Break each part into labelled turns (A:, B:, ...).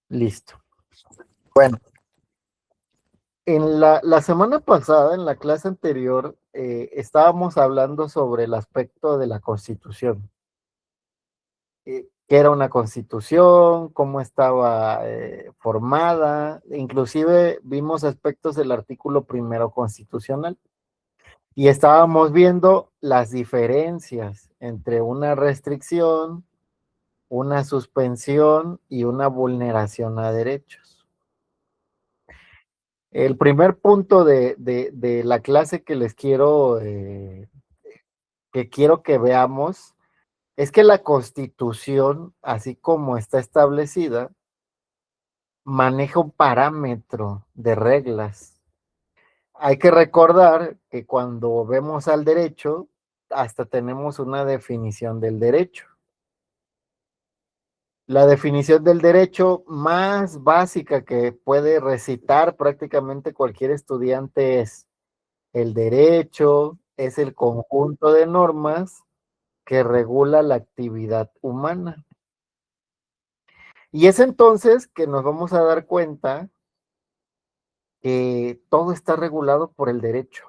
A: Listo. Bueno, en la semana pasada, en la clase anterior, estábamos hablando sobre el aspecto de la Constitución. ¿Qué era una Constitución? ¿Cómo estaba formada? Inclusive vimos aspectos del artículo primero constitucional. Y estábamos viendo las diferencias entre una restricción, una suspensión y una vulneración a derechos. El primer punto de la clase que les quiero que veamos es que la Constitución, así como está establecida, maneja un parámetro de reglas. Hay que recordar que cuando vemos al derecho, hasta tenemos una definición del derecho. La definición del derecho más básica que puede recitar prácticamente cualquier estudiante es: el derecho es el conjunto de normas que regula la actividad humana. Y es entonces que nos vamos a dar cuenta que todo está regulado por el derecho,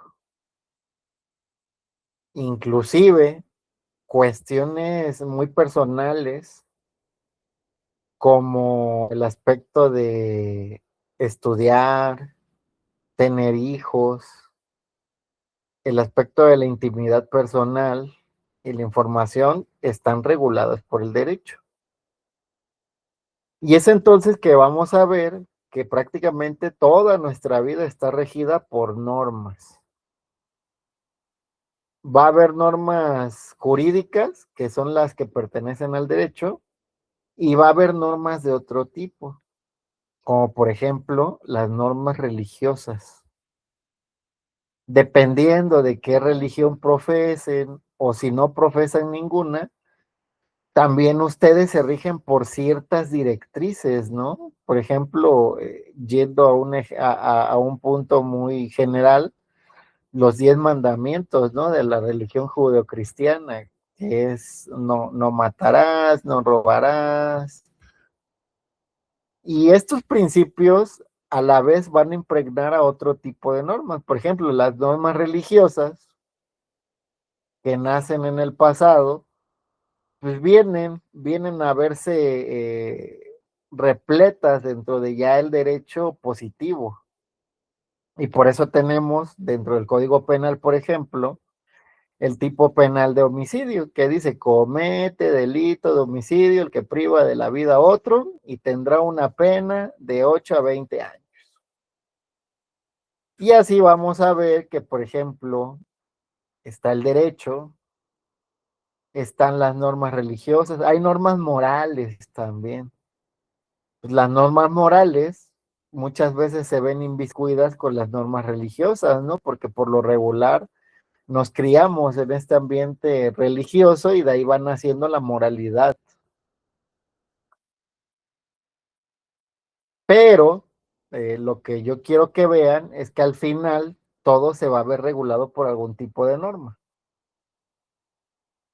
A: inclusive cuestiones muy personales como el aspecto de estudiar, tener hijos, el aspecto de la intimidad personal y la información están reguladas por el derecho. Y es entonces que vamos a ver que prácticamente toda nuestra vida está regida por normas. Va a haber normas jurídicas, que son las que pertenecen al derecho, y va a haber normas de otro tipo, como por ejemplo las normas religiosas. Dependiendo de qué religión profesen o si no profesan ninguna, también ustedes se rigen por ciertas directrices, ¿no? Por ejemplo, yendo a un punto muy general, los 10 mandamientos, ¿no? De la religión judeocristiana, que es no matarás, no robarás. Y estos principios a la vez van a impregnar a otro tipo de normas. Por ejemplo, las normas religiosas que nacen en el pasado, pues vienen a verse repletas dentro de ya el derecho positivo. Y por eso tenemos dentro del Código Penal, por ejemplo, el tipo penal de homicidio, que dice: comete delito de homicidio el que priva de la vida a otro y tendrá una pena de 8 a 20 años. Y así vamos a ver que, por ejemplo, está el derecho, están las normas religiosas, hay normas morales también. Pues las normas morales muchas veces se ven inmiscuidas con las normas religiosas, ¿no? Porque por lo regular nos criamos en este ambiente religioso y de ahí van naciendo la moralidad. Pero lo que yo quiero que vean es que al final todo se va a ver regulado por algún tipo de norma.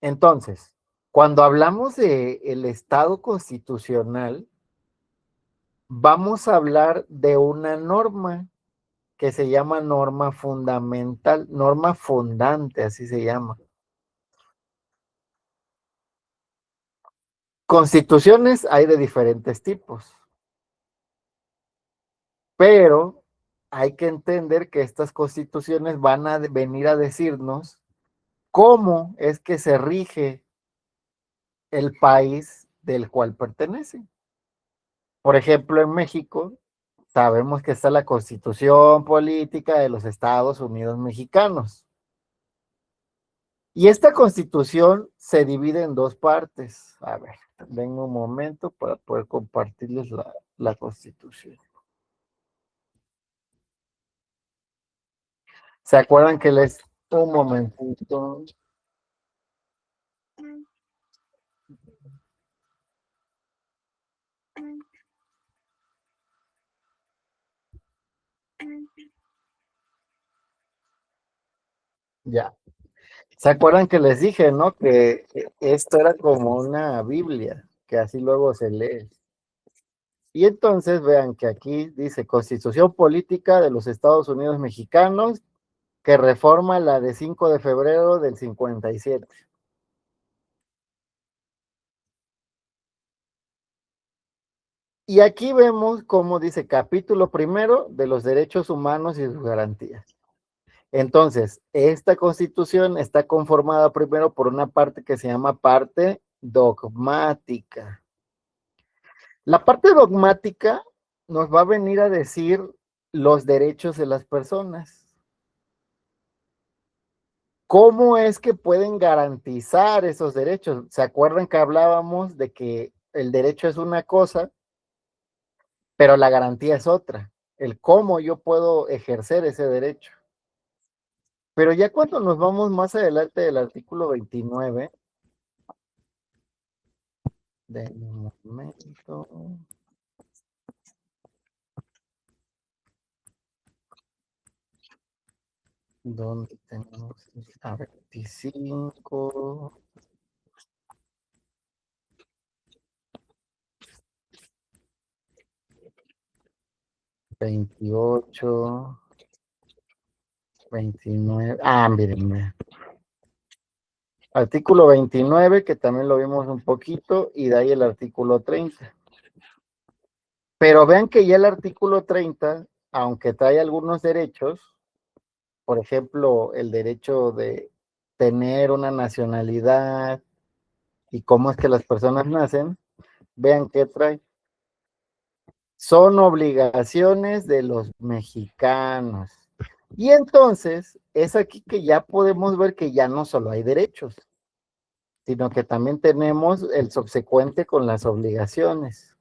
A: Entonces, cuando hablamos de el Estado constitucional, vamos a hablar de una norma que se llama norma fundamental, norma fundante, así se llama. Constituciones hay de diferentes tipos, pero hay que entender que estas constituciones van a venir a decirnos cómo es que se rige el país del cual pertenece. Por ejemplo, en México, sabemos que está la Constitución Política de los Estados Unidos Mexicanos. Y esta Constitución se divide en dos partes. A ver, denme un momento para poder compartirles la Constitución. ¿Se acuerdan que les... Un momentito. Ya. ¿Se acuerdan que les dije, no? Que esto era como una Biblia, que así luego se lee. Y entonces vean que aquí dice Constitución Política de los Estados Unidos Mexicanos, que reforma la de 5 de febrero del 57. Y aquí vemos cómo dice capítulo primero de los derechos humanos y sus garantías. Entonces, esta constitución está conformada primero por una parte que se llama parte dogmática. La parte dogmática nos va a venir a decir los derechos de las personas. ¿Cómo es que pueden garantizar esos derechos? ¿Se acuerdan que hablábamos de que el derecho es una cosa, pero la garantía es otra? El cómo yo puedo ejercer ese derecho. Pero ya cuando nos vamos más adelante del artículo 29, de un momento, donde tenemos a 25, 28, 29. Miren. Artículo 29, que también lo vimos un poquito, y de ahí el artículo 30. Pero vean que ya el artículo 30, aunque trae algunos derechos, por ejemplo, el derecho de tener una nacionalidad y cómo es que las personas nacen, vean qué trae. Son obligaciones de los mexicanos. Y entonces es aquí que ya podemos ver que ya no solo hay derechos, sino que también tenemos el subsecuente con las obligaciones.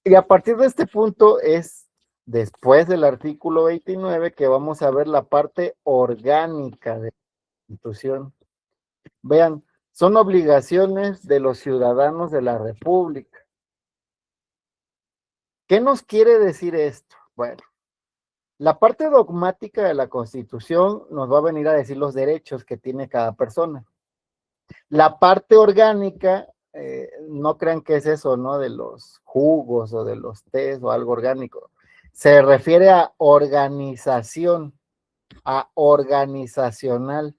A: Y a partir de este punto es después del artículo 29 que vamos a ver la parte orgánica de la Constitución. Vean, son obligaciones de los ciudadanos de la República. ¿Qué nos quiere decir esto? Bueno, la parte dogmática de la Constitución nos va a venir a decir los derechos que tiene cada persona. La parte orgánica, no crean que es eso, ¿no? De los jugos o de los tés o algo orgánico. Se refiere a organización, a organizacional.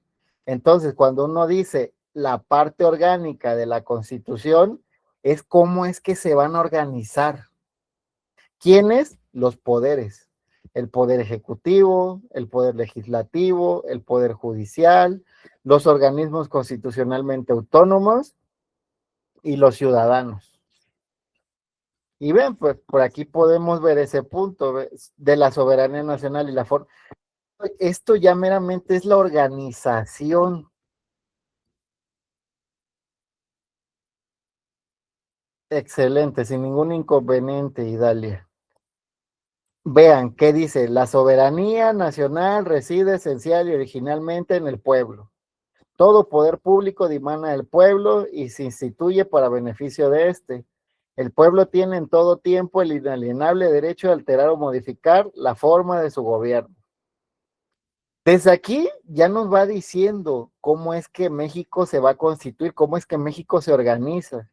A: Entonces, cuando uno dice la parte orgánica de la Constitución, es cómo es que se van a organizar. ¿Quiénes? Los poderes. El poder ejecutivo, el poder legislativo, el poder judicial, los organismos constitucionalmente autónomos y los ciudadanos. Y ven, pues por aquí podemos ver ese punto de la soberanía nacional y la forma. Esto ya meramente es la organización. Excelente, sin ningún inconveniente, Idalia. Vean, ¿qué dice? La soberanía nacional reside esencial y originalmente en el pueblo. Todo poder público dimana del pueblo y se instituye para beneficio de éste. El pueblo tiene en todo tiempo el inalienable derecho de alterar o modificar la forma de su gobierno. Desde aquí ya nos va diciendo cómo es que México se va a constituir, cómo es que México se organiza.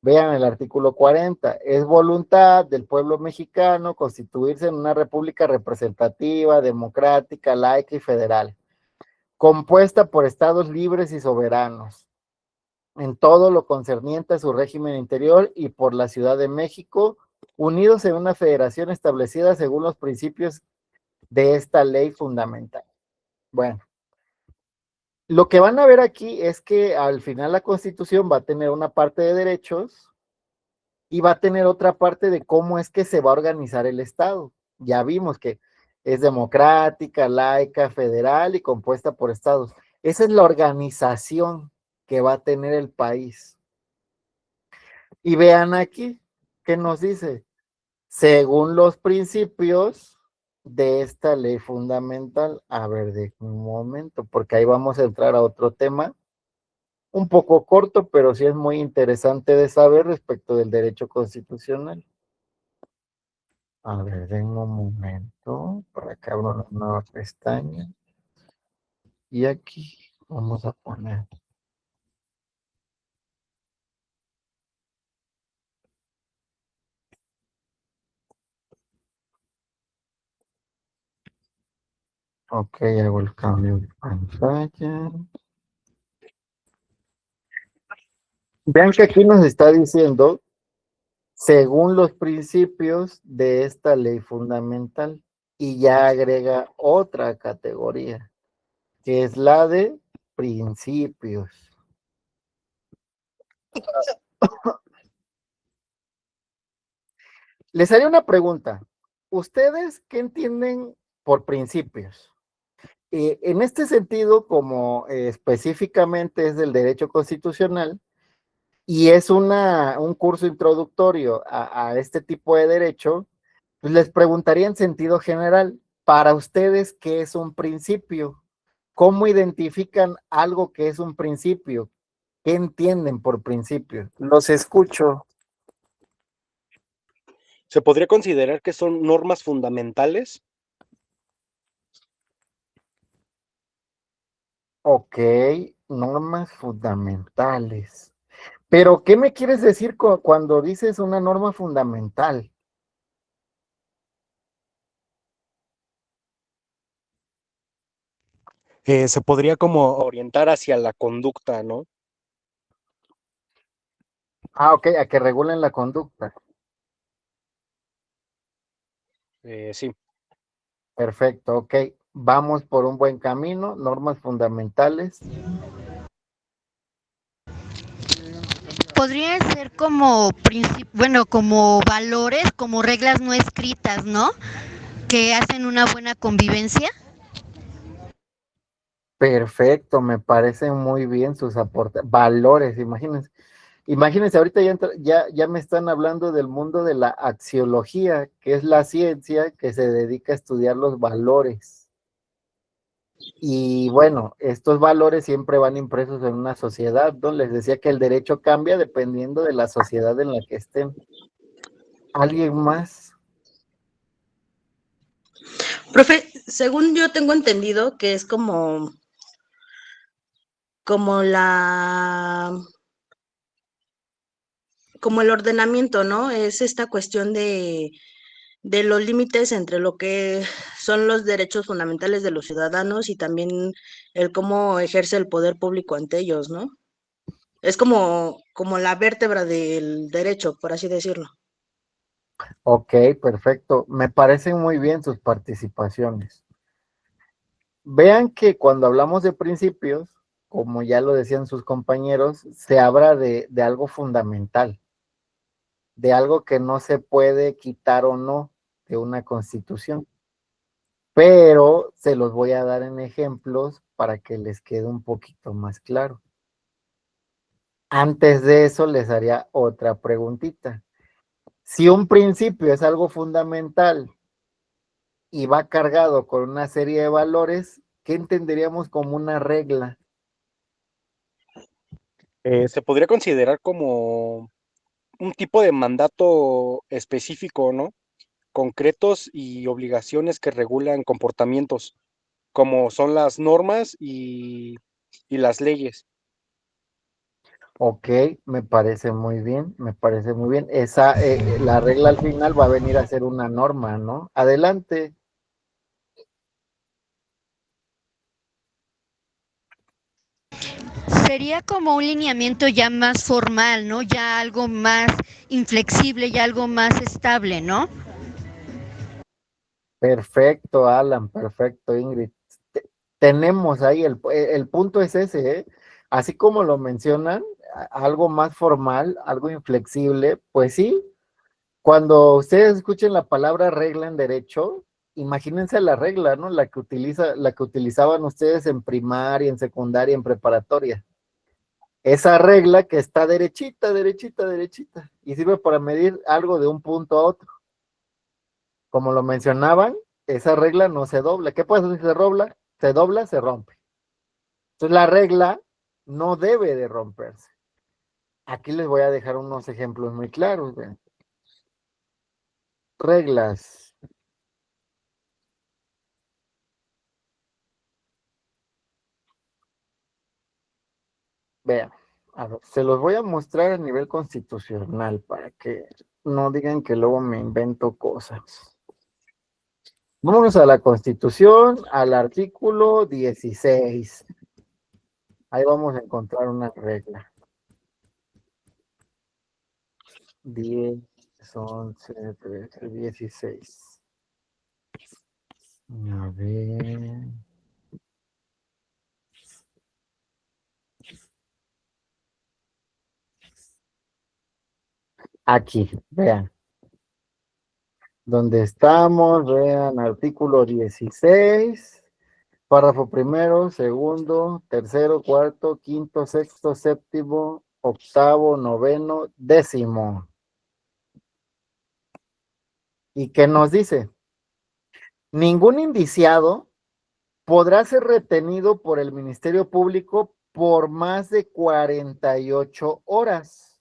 A: Vean el artículo 40, es voluntad del pueblo mexicano constituirse en una república representativa, democrática, laica y federal, compuesta por estados libres y soberanos, en todo lo concerniente a su régimen interior y por la Ciudad de México, unidos en una federación establecida según los principios de esta ley fundamental. Bueno, lo que van a ver aquí es que al final la Constitución va a tener una parte de derechos y va a tener otra parte de cómo es que se va a organizar el Estado. Ya vimos que es democrática, laica, federal y compuesta por estados. Esa es la organización que va a tener el país. Y vean aquí, ¿qué nos dice? Según los principios de esta ley fundamental. A ver, de un momento, porque ahí vamos a entrar a otro tema, un poco corto, pero sí es muy interesante de saber respecto del derecho constitucional. A ver, denme un momento, para que abra una nueva pestaña. Y aquí vamos a poner Ok, hago el cambio de pantalla. Vean que aquí nos está diciendo, según los principios de esta ley fundamental, y ya agrega otra categoría, que es la de principios. Les haré una pregunta. ¿Ustedes qué entienden por principios? En este sentido, como específicamente es del derecho constitucional y es un curso introductorio a este tipo de derecho, pues les preguntaría en sentido general, para ustedes, ¿qué es un principio? ¿Cómo identifican algo que es un principio? ¿Qué entienden por principio? Los escucho.
B: ¿Se podría considerar que son normas fundamentales?
A: Ok, normas fundamentales. Pero, ¿qué me quieres decir cuando dices una norma fundamental?
B: Se podría como orientar hacia la conducta, ¿no?
A: Ah, ok, a que regulen la conducta.
B: Sí.
A: Perfecto, ok. Vamos por un buen camino, normas fundamentales.
C: Podría ser como bueno, como valores, como reglas no escritas, ¿no? Que hacen una buena convivencia.
A: Perfecto, me parecen muy bien sus aportes. Valores, imagínense. Imagínense, ahorita ya me están hablando del mundo de la axiología, que es la ciencia que se dedica a estudiar los valores. Y bueno, estos valores siempre van impresos en una sociedad, ¿no? Les decía que el derecho cambia dependiendo de la sociedad en la que estén. ¿Alguien más?
D: Profe, según yo tengo entendido que es como como el ordenamiento, ¿no? Es esta cuestión de los límites entre lo que son los derechos fundamentales de los ciudadanos y también el cómo ejerce el poder público ante ellos, ¿no? Es como la vértebra del derecho, por así decirlo.
A: Ok, perfecto. Me parecen muy bien sus participaciones. Vean que cuando hablamos de principios, como ya lo decían sus compañeros, se habla de algo fundamental, de algo que no se puede quitar o no de una constitución. Pero se los voy a dar en ejemplos para que les quede un poquito más claro. Antes de eso, les haría otra preguntita. Si un principio es algo fundamental y va cargado con una serie de valores, ¿qué entenderíamos como una regla?
B: Se podría considerar como un tipo de mandato específico, ¿no? Concretos y obligaciones que regulan comportamientos, como son las normas y las leyes.
A: Ok, me parece muy bien, me parece muy bien. La regla al final va a venir a ser una norma, ¿no? Adelante.
C: Sería como un lineamiento ya más formal, ¿no? Ya algo más inflexible, ya algo más estable, ¿no?
A: Perfecto, Alan, perfecto, Ingrid. Tenemos ahí, el punto es ese, ¿eh? Así como lo mencionan, algo más formal, algo inflexible, pues sí, cuando ustedes escuchen la palabra regla en derecho, imagínense la regla, ¿no? La que utilizaban ustedes en primaria, en secundaria, en preparatoria. Esa regla que está derechita, derechita, derechita, y sirve para medir algo de un punto a otro. Como lo mencionaban, esa regla no se dobla. ¿Qué pasa si se dobla? Se dobla, se rompe. Entonces la regla no debe de romperse. Aquí les voy a dejar unos ejemplos muy claros. Vean. Reglas. Vean, a ver, se los voy a mostrar a nivel constitucional para que no digan que luego me invento cosas. Vámonos a la Constitución, al artículo 16. Ahí vamos a encontrar una regla. 10, 11, 13, 16. A ver. Aquí, vean. Donde estamos, vean, artículo 16, párrafo primero, segundo, tercero, cuarto, quinto, sexto, séptimo, octavo, noveno, décimo. ¿Y qué nos dice? Ningún indiciado podrá ser retenido por el Ministerio Público por más de 48 horas,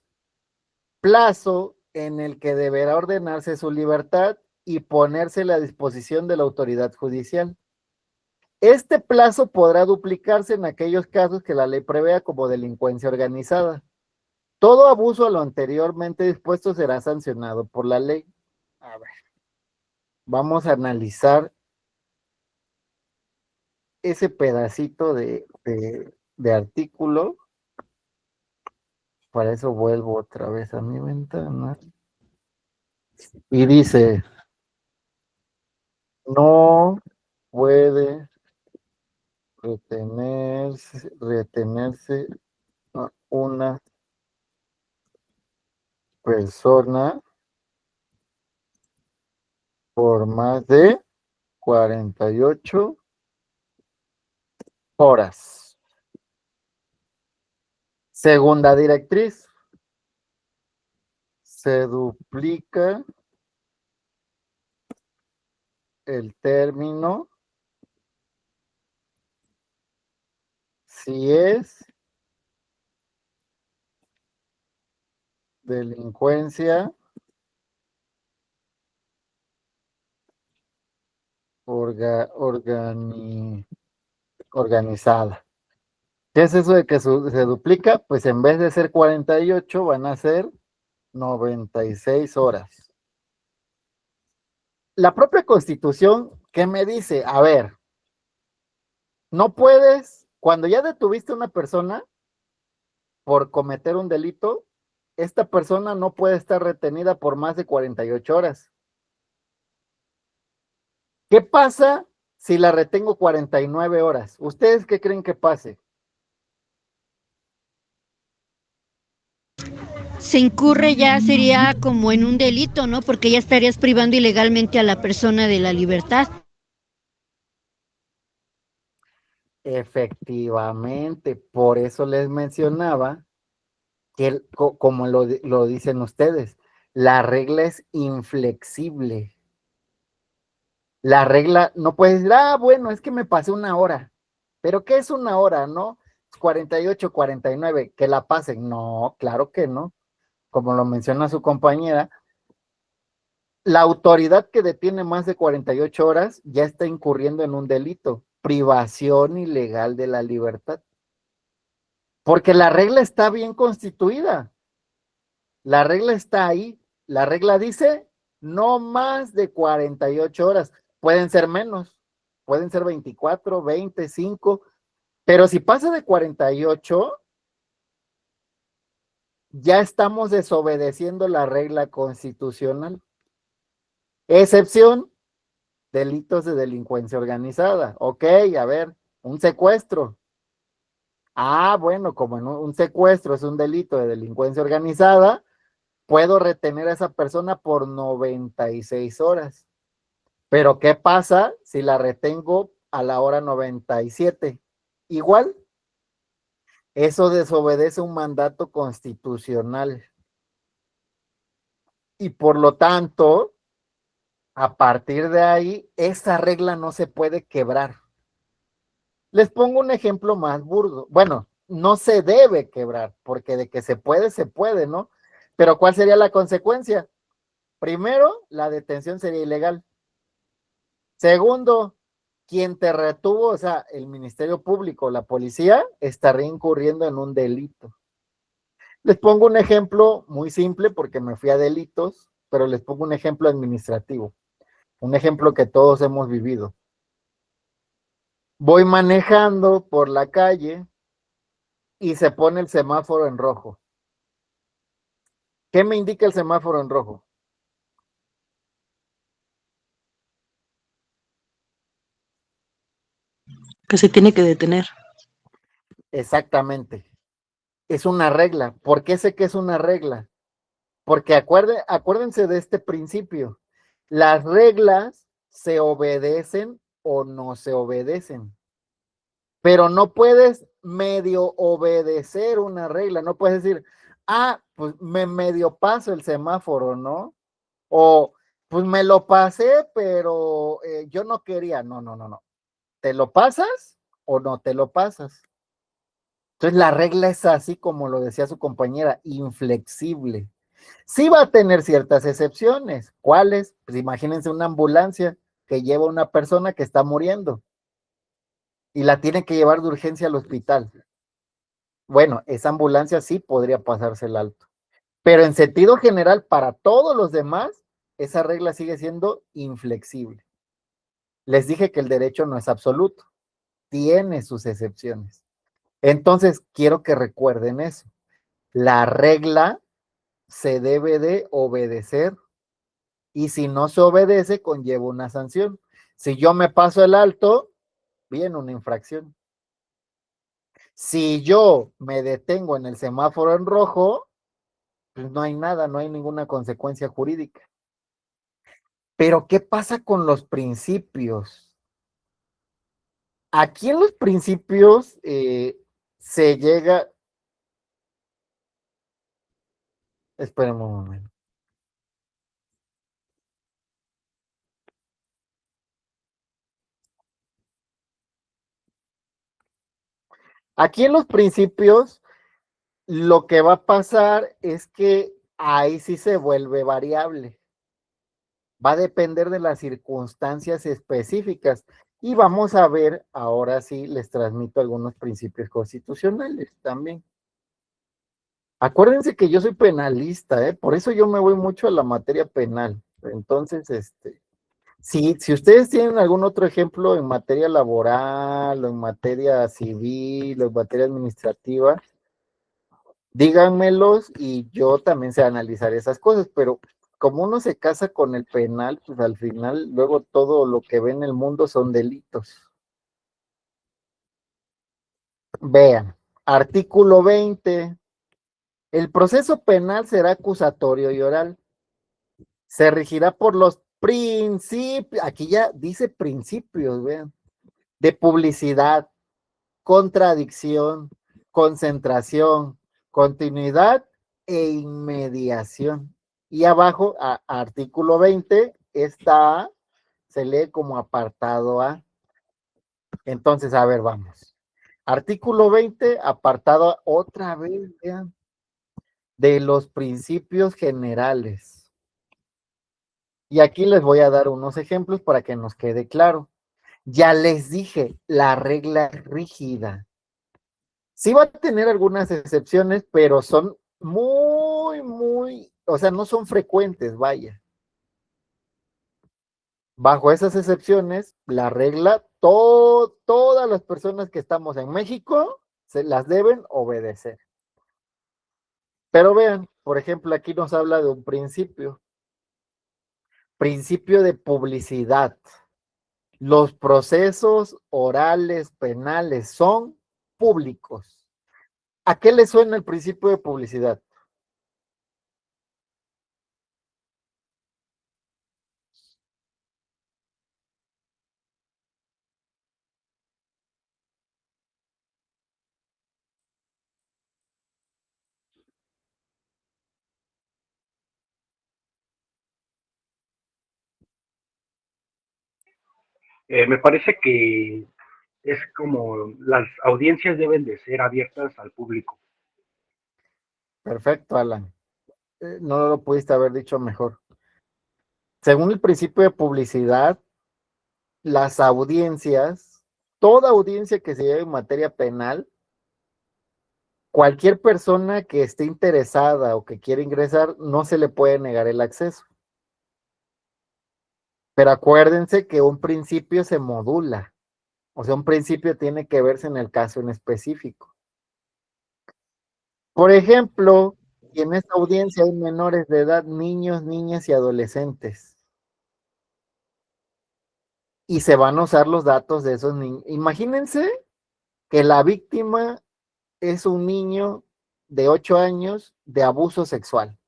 A: plazo en el que deberá ordenarse su libertad y ponérsela a disposición de la autoridad judicial. Este plazo podrá duplicarse en aquellos casos que la ley prevea como delincuencia organizada. Todo abuso a lo anteriormente dispuesto será sancionado por la ley. A ver, vamos a analizar ese pedacito de artículo. Para eso vuelvo otra vez a mi ventana. Y dice, no puede retenerse a una persona por más de 48 horas. Segunda directriz. Se duplica el término si es delincuencia organizada. ¿Qué es eso de que se duplica? Pues en vez de ser 48 van a ser 96 horas. La propia Constitución, ¿qué me dice? A ver, no puedes, cuando ya detuviste a una persona por cometer un delito, esta persona no puede estar retenida por más de 48 horas. ¿Qué pasa si la retengo 49 horas? ¿Ustedes qué creen que pase?
C: Se incurre ya sería como en un delito, ¿no? Porque ya estarías privando ilegalmente a la persona de la libertad.
A: Efectivamente, por eso les mencionaba que, como lo dicen ustedes, la regla es inflexible. La regla no puedes decir, bueno, es que me pasé una hora. ¿Pero qué es una hora, no? 48, 49, que la pasen. No, claro que no. Como lo menciona su compañera, la autoridad que detiene más de 48 horas ya está incurriendo en un delito, privación ilegal de la libertad. Porque la regla está bien constituida. La regla está ahí. La regla dice no más de 48 horas. Pueden ser menos, pueden ser 24, 25, pero si pasa de 48, ya estamos desobedeciendo la regla constitucional. Excepción, delitos de delincuencia organizada. Ok, a ver, un secuestro. Bueno, como en un secuestro es un delito de delincuencia organizada, puedo retener a esa persona por 96 horas. Pero ¿qué pasa si la retengo a la hora 97? Igual, eso desobedece un mandato constitucional. Y por lo tanto, a partir de ahí, esa regla no se puede quebrar. Les pongo un ejemplo más burdo. Bueno, no se debe quebrar, porque de que se puede, ¿no? Pero ¿cuál sería la consecuencia? Primero, la detención sería ilegal. Segundo, quien te retuvo, o sea, el Ministerio Público, la policía, estaría incurriendo en un delito. Les pongo un ejemplo muy simple porque me fui a delitos, pero les pongo un ejemplo administrativo. Un ejemplo que todos hemos vivido. Voy manejando por la calle y se pone el semáforo en rojo. ¿Qué me indica el semáforo en rojo?
D: Que se tiene que detener.
A: Exactamente. Es una regla. ¿Por qué sé que es una regla? Porque acuérdense de este principio. Las reglas se obedecen o no se obedecen. Pero no puedes medio obedecer una regla. No puedes decir, pues me medio paso el semáforo, ¿no? O pues me lo pasé, pero yo no quería. No, no, no, no. ¿Te lo pasas o no te lo pasas? Entonces la regla es así como lo decía su compañera, inflexible. Sí va a tener ciertas excepciones. ¿Cuáles? Pues imagínense una ambulancia que lleva a una persona que está muriendo y la tiene que llevar de urgencia al hospital. Bueno, esa ambulancia sí podría pasarse el alto. Pero en sentido general, para todos los demás, esa regla sigue siendo inflexible. Les dije que el derecho no es absoluto, tiene sus excepciones. Entonces, quiero que recuerden eso. La regla se debe de obedecer y si no se obedece, conlleva una sanción. Si yo me paso el alto, viene una infracción. Si yo me detengo en el semáforo en rojo, pues no hay nada, no hay ninguna consecuencia jurídica. Pero, ¿qué pasa con los principios? Aquí en los principios se llega. Esperen un momento. Aquí en los principios, lo que va a pasar es que ahí sí se vuelve variable. Va a depender de las circunstancias específicas. Y vamos a ver, ahora sí, les transmito algunos principios constitucionales también. Acuérdense que yo soy penalista, por eso yo me voy mucho a la materia penal. Entonces, si ustedes tienen algún otro ejemplo en materia laboral, o en materia civil, o en materia administrativa, díganmelos y yo también sé analizar esas cosas, pero como uno se casa con el penal, pues al final luego todo lo que ve en el mundo son delitos. Vean, artículo 20, el proceso penal será acusatorio y oral. Se regirá por los principios, aquí ya dice principios, vean, de publicidad, contradicción, concentración, continuidad e inmediación. Y abajo, artículo 20, está, se lee como apartado A. Entonces, a ver, vamos. Artículo 20, apartado A, otra vez, vean, de los principios generales. Y aquí les voy a dar unos ejemplos para que nos quede claro. Ya les dije, la regla es rígida. Sí va a tener algunas excepciones, pero son muy, o sea, no son frecuentes, vaya. Bajo esas excepciones, la regla, todas las personas que estamos en México se las deben obedecer. Pero vean, por ejemplo, aquí nos habla de un principio de publicidad. Los procesos orales penales son públicos. ¿A qué le suena el principio de publicidad?
E: Me parece que es como las audiencias deben de ser abiertas al público.
A: Perfecto, Alan. No lo pudiste haber dicho mejor. Según el principio de publicidad, las audiencias, toda audiencia que se lleve en materia penal, cualquier persona que esté interesada o que quiera ingresar, no se le puede negar el acceso. Pero acuérdense que un principio se modula, o sea, un principio tiene que verse en el caso en específico. Por ejemplo, y en esta audiencia hay menores de edad, niños, niñas y adolescentes. Y se van a usar los datos de esos niños. Imagínense que la víctima es un niño de 8 años de abuso sexual.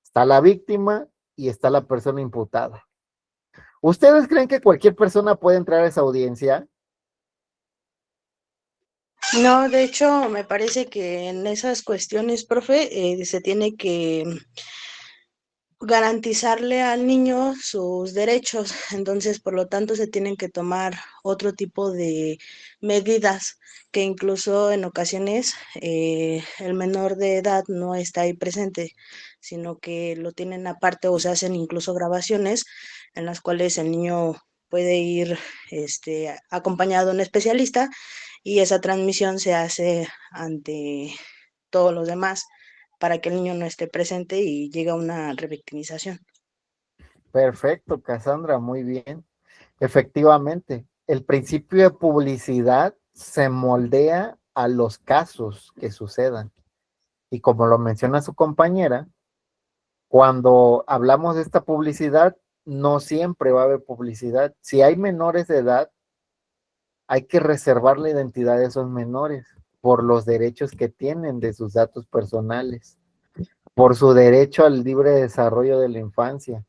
A: Está la víctima y está la persona imputada. ¿Ustedes creen que cualquier persona puede entrar a esa audiencia?
D: No, de hecho, me parece que en esas cuestiones, profe, se tiene que garantizarle al niño sus derechos, entonces por lo tanto se tienen que tomar otro tipo de medidas que incluso en ocasiones el menor de edad no está ahí presente, sino que lo tienen aparte o se hacen incluso grabaciones en las cuales el niño puede ir acompañado de un especialista y esa transmisión se hace ante todos los demás para que el niño no esté presente y llegue a una revictimización.
A: Perfecto, Cassandra, muy bien. Efectivamente, el principio de publicidad se moldea a los casos que sucedan. Y como lo menciona su compañera, cuando hablamos de esta publicidad, no siempre va a haber publicidad. Si hay menores de edad, hay que reservar la identidad de esos menores por los derechos que tienen de sus datos personales, por su derecho al libre desarrollo de la infancia.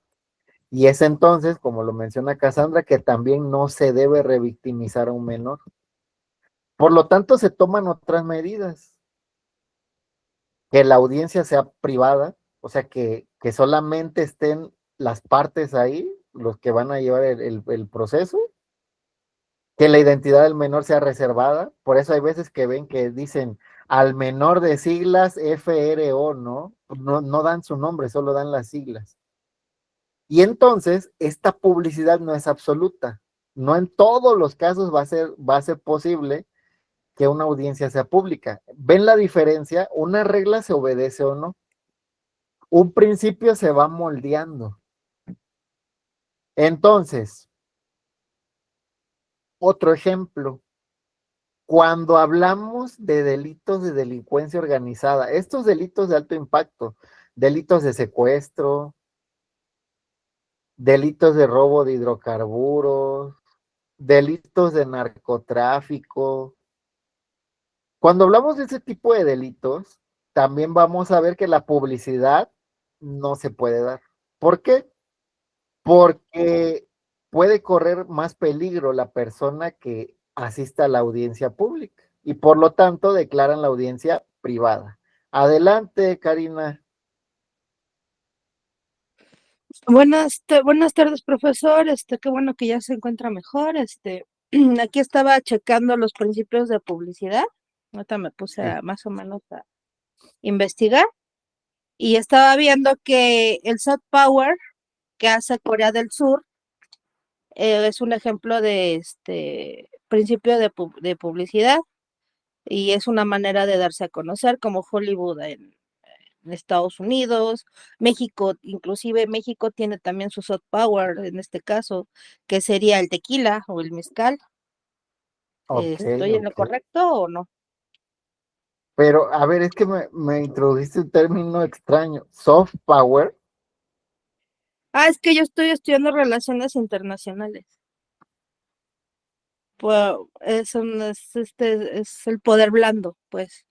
A: Y es entonces, como lo menciona Cassandra, que también no se debe revictimizar a un menor. Por lo tanto, se toman otras medidas, que la audiencia sea privada, o sea, que solamente estén las partes ahí, los que van a llevar el proceso, que la identidad del menor sea reservada. Por eso hay veces que ven que dicen al menor de siglas FRO, ¿no? No, no dan su nombre, solo dan las siglas. Y entonces, esta publicidad no es absoluta. No en todos los casos va a ser posible que una audiencia sea pública. ¿Ven la diferencia? Una regla se obedece o no. Un principio se va moldeando. Entonces, otro ejemplo. Cuando hablamos de delitos de delincuencia organizada, estos delitos de alto impacto, delitos de secuestro, delitos de robo de hidrocarburos, delitos de narcotráfico. Cuando hablamos de ese tipo de delitos, también vamos a ver que la publicidad no se puede dar. ¿Por qué? Porque puede correr más peligro la persona que asista a la audiencia pública y por lo tanto declaran la audiencia privada. Adelante, Karina.
F: Buenas tardes, profesor. Qué bueno que ya se encuentra mejor. Aquí estaba checando los principios de publicidad. Ahorita me puse
A: Sí.
F: más o menos a investigar y estaba viendo que el soft power que hace Corea del Sur es un ejemplo de principio de publicidad y es una manera de darse a conocer como Hollywood en Estados Unidos, México, inclusive México tiene también su soft power en este caso, que sería el tequila o el mezcal.
A: Ok,
F: ¿Estoy en lo
A: ok.
F: correcto o no?
A: Pero, a ver, es que me introdujiste un término extraño. Soft power.
F: Es que yo estoy estudiando relaciones internacionales. Pues es el poder blando, pues.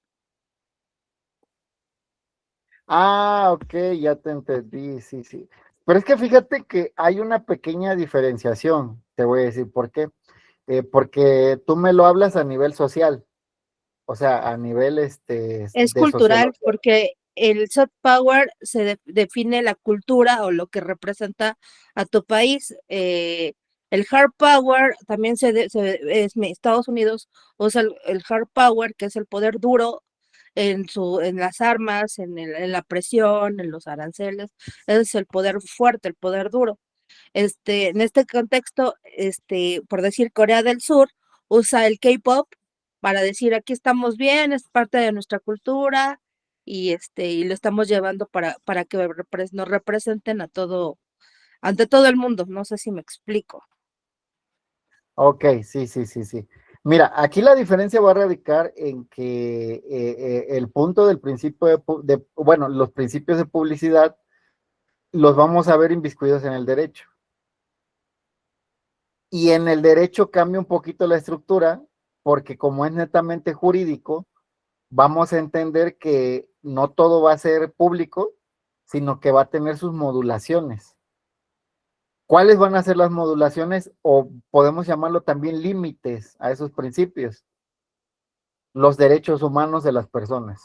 A: Ah, ok, ya te entendí, sí, sí. Pero es que fíjate que hay una pequeña diferenciación. Te voy a decir por qué. Porque tú me lo hablas a nivel social, o sea, a nivel
F: Es
A: de
F: cultural
A: sociología.
F: porque el soft power define la cultura o lo que representa a tu país. El hard power también Estados Unidos usa el hard power, que es el poder duro en las armas, en la presión, en los aranceles. Ese es el poder fuerte, el poder duro. En este contexto, por decir Corea del Sur, usa el K-pop para decir aquí estamos bien, es parte de nuestra cultura y lo estamos llevando para que nos representen ante todo el mundo. No sé si me explico.
A: Ok, sí. Mira, aquí la diferencia va a radicar en que el punto del principio bueno, los principios de publicidad los vamos a ver inmiscuidos en el derecho. Y en el derecho cambia un poquito la estructura, porque como es netamente jurídico, vamos a entender que no todo va a ser público, sino que va a tener sus modulaciones. ¿Cuáles van a ser las modulaciones? O podemos llamarlo también límites a esos principios. Los derechos humanos de las personas.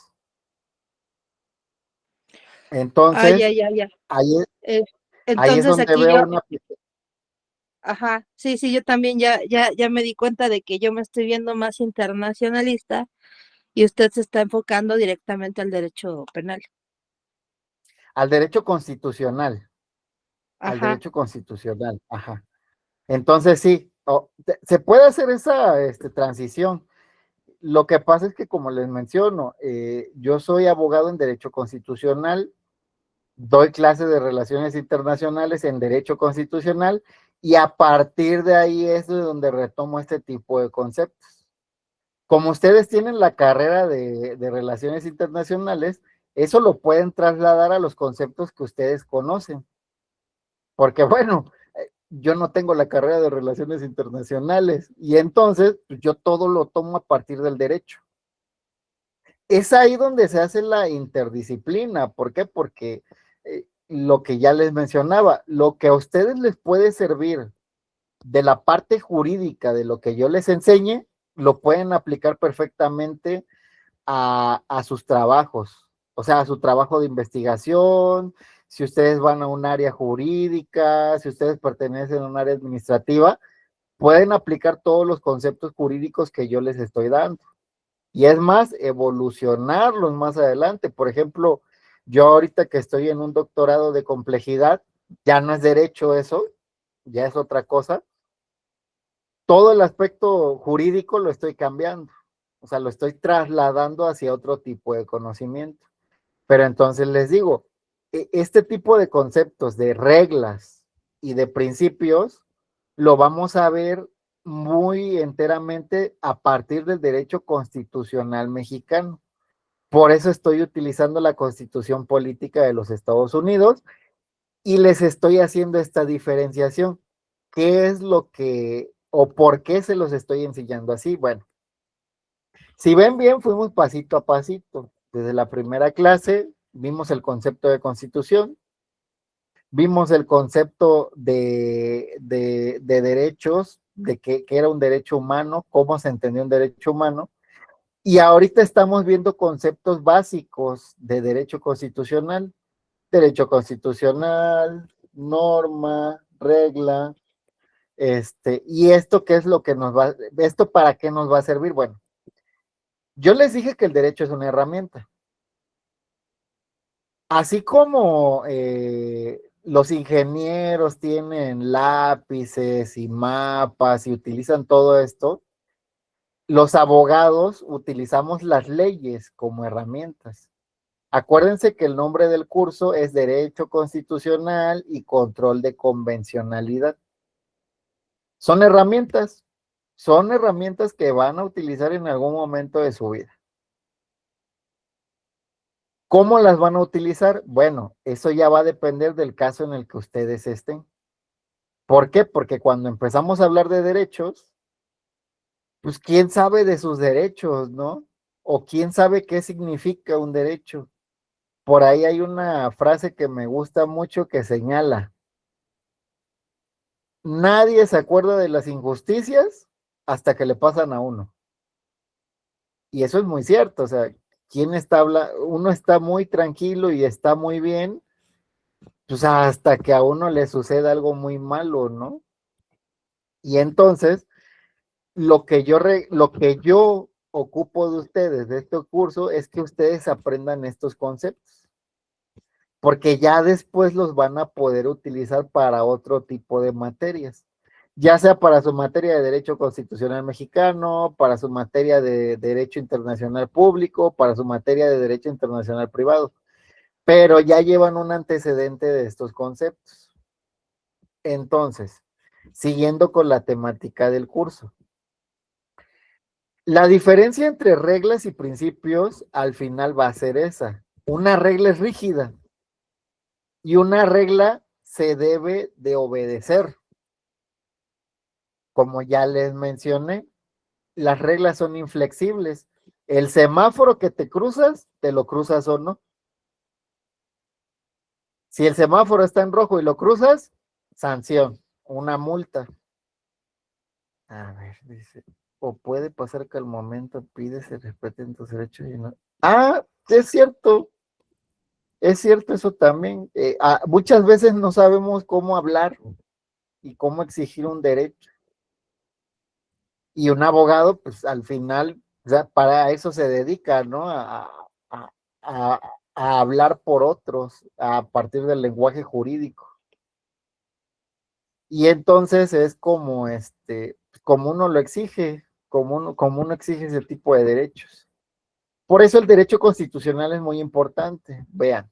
F: Ah, ya,
A: Entonces,
F: ya, ya.
A: ahí
F: Eh,
A: es
F: entonces
A: donde
F: aquí
A: veo
F: yo,
A: una...
F: ajá, sí, yo también ya me di cuenta de que yo me estoy viendo más internacionalista y usted se está enfocando directamente al derecho penal.
A: Al derecho constitucional. Al
F: Ajá.
A: derecho constitucional. Ajá. Entonces, sí, se puede hacer esa transición. Lo que pasa es que, como les menciono, yo soy abogado en Derecho Constitucional, doy clases de Relaciones Internacionales en Derecho Constitucional y a partir de ahí es de donde retomo este tipo de conceptos. Como ustedes tienen la carrera de Relaciones Internacionales, eso lo pueden trasladar a los conceptos que ustedes conocen. Porque bueno, yo no tengo la carrera de Relaciones Internacionales y entonces pues, yo todo lo tomo a partir del derecho. Es ahí donde se hace la interdisciplina. ¿Por qué? Porque lo que ya les mencionaba, lo que a ustedes les puede servir de la parte jurídica de lo que yo les enseñe, lo pueden aplicar perfectamente a sus trabajos, o sea, a su trabajo de investigación, si ustedes van a un área jurídica, si ustedes pertenecen a un área administrativa, pueden aplicar todos los conceptos jurídicos que yo les estoy dando. Y es más, evolucionarlos más adelante. Por ejemplo, yo ahorita que estoy en un doctorado de complejidad, ya no es derecho eso, ya es otra cosa. Todo el aspecto jurídico lo estoy cambiando, o sea, lo estoy trasladando hacia otro tipo de conocimiento. Pero entonces les digo, este tipo de conceptos, de reglas y de principios, lo vamos a ver muy enteramente a partir del derecho constitucional mexicano. Por eso estoy utilizando la Constitución Política de los Estados Unidos y les estoy haciendo esta diferenciación. ¿Qué es lo que o por qué se los estoy enseñando así? Bueno, si ven bien, fuimos pasito a pasito. Desde la primera clase vimos el concepto de constitución, vimos el concepto de derechos, de que era un derecho humano, cómo se entendió un derecho humano, y ahorita estamos viendo conceptos básicos de derecho constitucional, norma, regla, y esto qué es lo que esto para qué nos va a servir. Bueno, yo les dije que el derecho es una herramienta. Así como los ingenieros tienen lápices y mapas y utilizan todo esto, los abogados utilizamos las leyes como herramientas. Acuérdense que el nombre del curso es Derecho Constitucional y Control de Convencionalidad. Son herramientas que van a utilizar en algún momento de su vida. ¿Cómo las van a utilizar? Bueno, eso ya va a depender del caso en el que ustedes estén. ¿Por qué? Porque cuando empezamos a hablar de derechos, pues quién sabe de sus derechos, ¿no? O quién sabe qué significa un derecho. Por ahí hay una frase que me gusta mucho que señala, nadie se acuerda de las injusticias hasta que le pasan a uno. Y eso es muy cierto, o sea, uno está muy tranquilo y está muy bien, pues hasta que a uno le sucede algo muy malo, ¿no? Y entonces, lo que yo ocupo de ustedes de este curso es que ustedes aprendan estos conceptos, porque ya después los van a poder utilizar para otro tipo de materias, ya sea para su materia de Derecho Constitucional Mexicano, para su materia de Derecho Internacional Público, para su materia de Derecho Internacional Privado, pero ya llevan un antecedente de estos conceptos. Entonces, siguiendo con la temática del curso. La diferencia entre reglas y principios al final va a ser esa. Una regla es rígida y una regla se debe de obedecer. Como ya les mencioné, las reglas son inflexibles. El semáforo que te cruzas, te lo cruzas o no. Si el semáforo está en rojo y lo cruzas, sanción, una multa. A ver, dice, o puede pasar que al momento pides se respeten tus derechos y no. Ah, es cierto eso también. Muchas veces no sabemos cómo hablar y cómo exigir un derecho. Y un abogado, pues al final, o sea, para eso se dedica, ¿no? A, a hablar por otros a partir del lenguaje jurídico. Y entonces es como como uno lo exige, como uno exige ese tipo de derechos. Por eso el derecho constitucional es muy importante. Vean,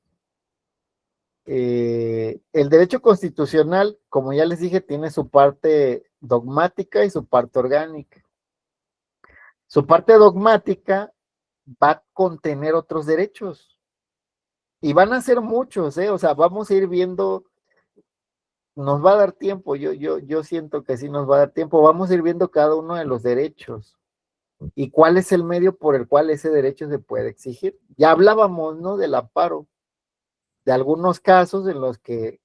A: el derecho constitucional, como ya les dije, tiene su parte dogmática y su parte orgánica. Su parte dogmática va a contener otros derechos y van a ser muchos, ¿eh? O sea, vamos a ir viendo, nos va a dar tiempo, yo siento que sí nos va a dar tiempo, vamos a ir viendo cada uno de los derechos y cuál es el medio por el cual ese derecho se puede exigir. Ya hablábamos, ¿no? Del amparo, de algunos casos en los que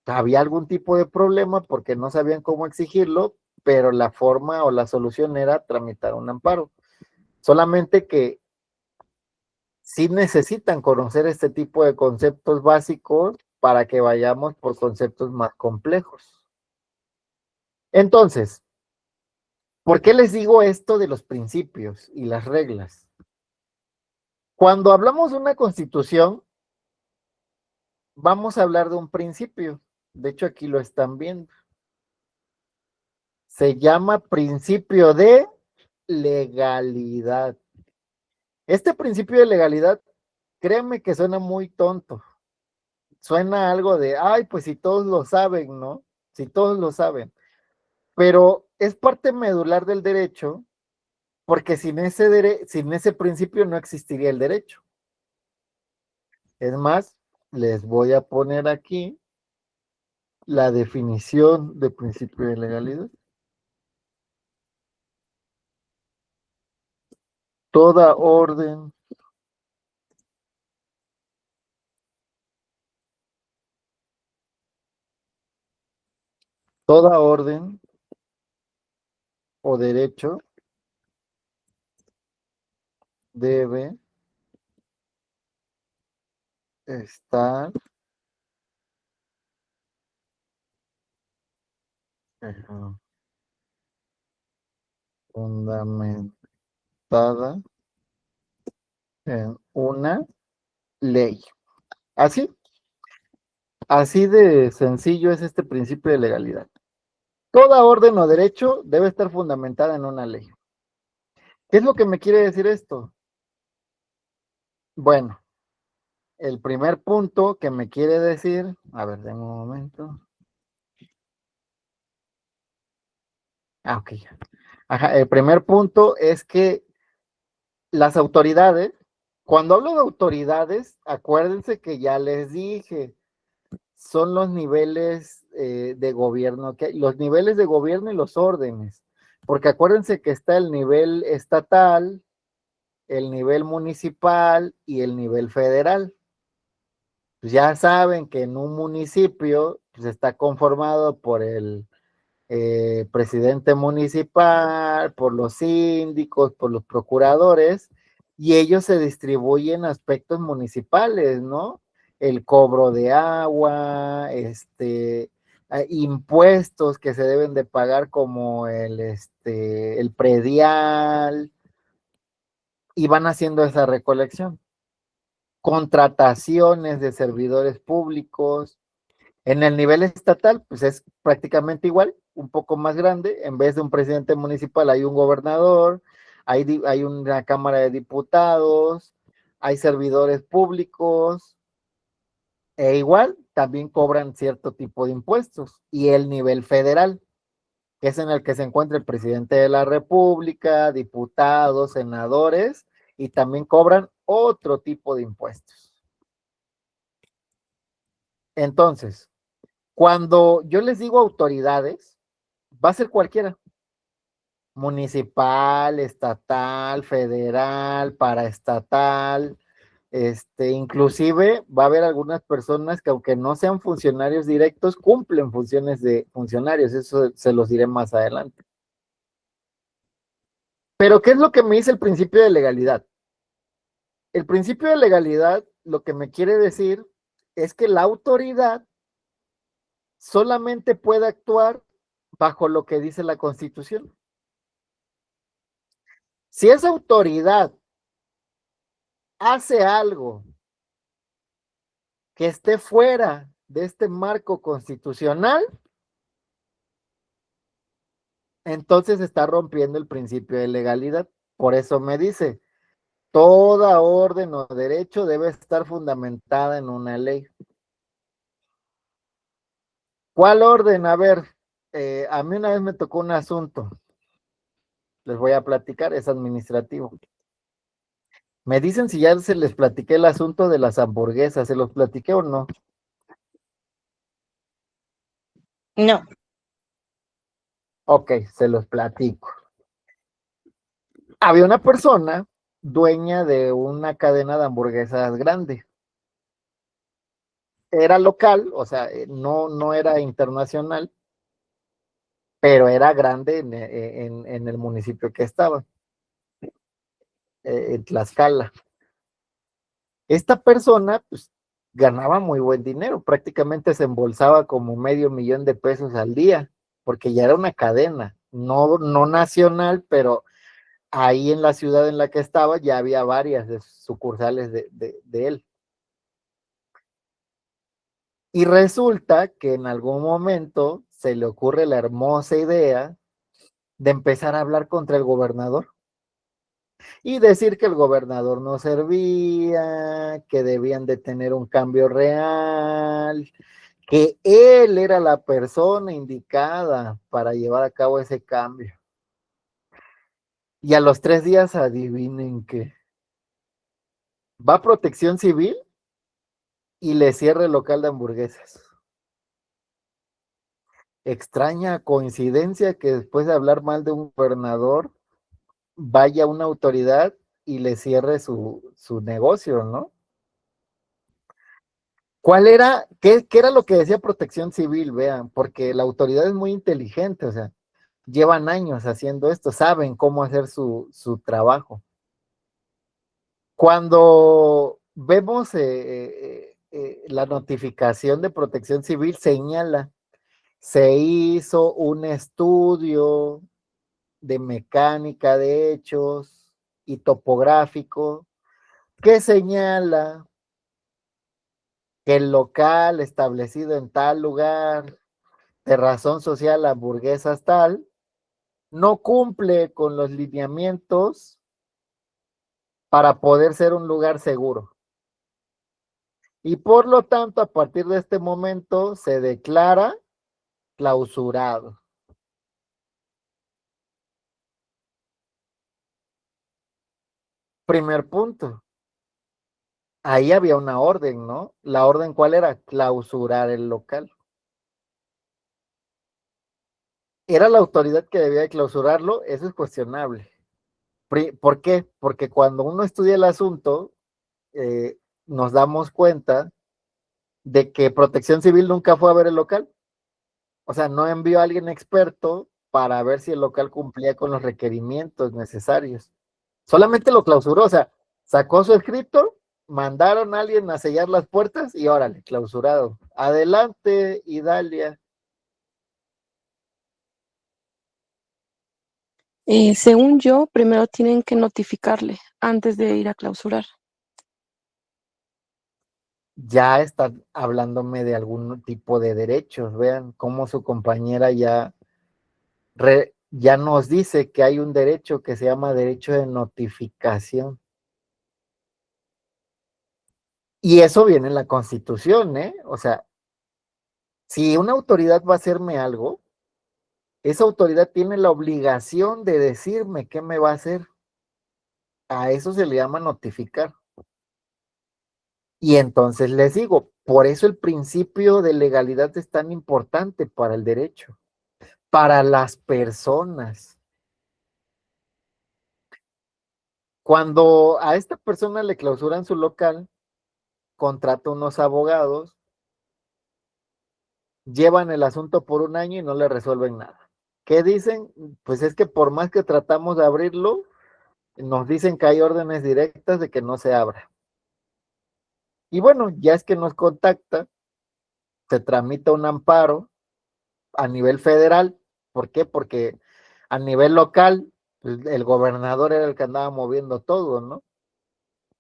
A: había algún tipo de problema porque no sabían cómo exigirlo, pero la forma o la solución era tramitar un amparo. Solamente que sí necesitan conocer este tipo de conceptos básicos para que vayamos por conceptos más complejos. Entonces, ¿por qué les digo esto de los principios y las reglas? Cuando hablamos de una constitución, vamos a hablar de un principio. De hecho, aquí lo están viendo. Se llama principio de legalidad. Este principio de legalidad, créanme que suena muy tonto. Suena algo de, ay, pues si todos lo saben, ¿no? Si todos lo saben. Pero es parte medular del derecho, porque sin ese principio no existiría el derecho. Es más, les voy a poner aquí la definición de principio de legalidad. Toda orden o derecho debe estar fundamentada en una ley. Así de sencillo es este principio de legalidad. Toda orden o derecho debe estar fundamentada en una ley. ¿Qué es lo que me quiere decir esto? Bueno, el primer punto que me quiere decir, a ver, denme un momento. Ok. Ajá, el primer punto es que las autoridades, cuando hablo de autoridades, acuérdense que ya les dije, son los niveles de gobierno, los niveles de gobierno y los órdenes, porque acuérdense que está el nivel estatal, el nivel municipal y el nivel federal. Pues ya saben que en un municipio pues, está conformado por el presidente municipal, por los síndicos, por los procuradores, y ellos se distribuyen aspectos municipales, ¿no? El cobro de agua, impuestos que se deben de pagar como el predial, y van haciendo esa recolección. Contrataciones de servidores públicos. En el nivel estatal, pues es prácticamente igual, un poco más grande. En vez de un presidente municipal, hay un gobernador, hay una cámara de diputados, hay servidores públicos, E igual también cobran cierto tipo de impuestos y el nivel federal, que es en el que se encuentra el presidente de la República, diputados, senadores, y también cobran otro tipo de impuestos. Entonces, cuando yo les digo autoridades, va a ser cualquiera, municipal, estatal, federal, paraestatal, inclusive va a haber algunas personas que aunque no sean funcionarios directos, cumplen funciones de funcionarios, eso se los diré más adelante. Pero, ¿qué es lo que me dice el principio de legalidad? El principio de legalidad lo que me quiere decir es que la autoridad solamente puede actuar bajo lo que dice la Constitución. Si esa autoridad hace algo que esté fuera de este marco constitucional, entonces está rompiendo el principio de legalidad. Por eso me dice, toda orden o derecho debe estar fundamentada en una ley. ¿Cuál orden? A ver, a mí una vez me tocó un asunto, les voy a platicar, es administrativo. Me dicen si ya se les platiqué el asunto de las hamburguesas, ¿se los platiqué o no?
D: No.
A: Ok, se los platico. Había una persona dueña de una cadena de hamburguesas grande. Era local, o sea, no era internacional, pero era grande en el municipio que estaba, en Tlaxcala. Esta persona, pues, ganaba muy buen dinero, prácticamente se embolsaba como $500,000 al día, porque ya era una cadena, no nacional, pero ahí en la ciudad en la que estaba ya había varias de sucursales de él. Y resulta que en algún momento se le ocurre la hermosa idea de empezar a hablar contra el gobernador y decir que el gobernador no servía, que debían de tener un cambio real, que él era la persona indicada para llevar a cabo ese cambio. Y a los 3 días, adivinen qué, va Protección Civil y le cierra el local de hamburguesas. Extraña coincidencia que después de hablar mal de un gobernador, vaya una autoridad y le cierre su negocio, ¿no? ¿Cuál era, qué era lo que decía Protección Civil? Vean, porque la autoridad es muy inteligente, o sea, llevan años haciendo esto, saben cómo hacer su trabajo. Cuando vemos la notificación de Protección Civil, señala, se hizo un estudio de mecánica de hechos y topográfico que señala que el local establecido en tal lugar de razón social, hamburguesas tal, no cumple con los lineamientos para poder ser un lugar seguro. Y por lo tanto, a partir de este momento se declara clausurado. Primer punto. Ahí había una orden, ¿no? La orden, ¿cuál era? Clausurar el local. ¿Era la autoridad que debía de clausurarlo? Eso es cuestionable. ¿Por qué? Porque cuando uno estudia el asunto, nos damos cuenta de que Protección Civil nunca fue a ver el local. O sea, no envió a alguien experto para ver si el local cumplía con los requerimientos necesarios. Solamente lo clausuró, o sea, sacó su escrito, mandaron a alguien a sellar las puertas y órale, clausurado. Adelante, Idalia.
G: Según yo, primero tienen que notificarle antes de ir a clausurar.
A: Ya están hablándome de algún tipo de derechos. Vean cómo su compañera ya nos dice que hay un derecho que se llama derecho de notificación. Y eso viene en la Constitución, ¿eh? O sea, si una autoridad va a hacerme algo, esa autoridad tiene la obligación de decirme qué me va a hacer. A eso se le llama notificar. Y entonces les digo, por eso el principio de legalidad es tan importante para el derecho, para las personas. Cuando a esta persona le clausuran su local, contrata unos abogados, llevan el asunto por un año y no le resuelven nada. ¿Qué dicen? Pues es que por más que tratamos de abrirlo, nos dicen que hay órdenes directas de que no se abra. Y bueno, ya es que nos contacta, se tramita un amparo a nivel federal. ¿Por qué? Porque a nivel local, pues, el gobernador era el que andaba moviendo todo, ¿no?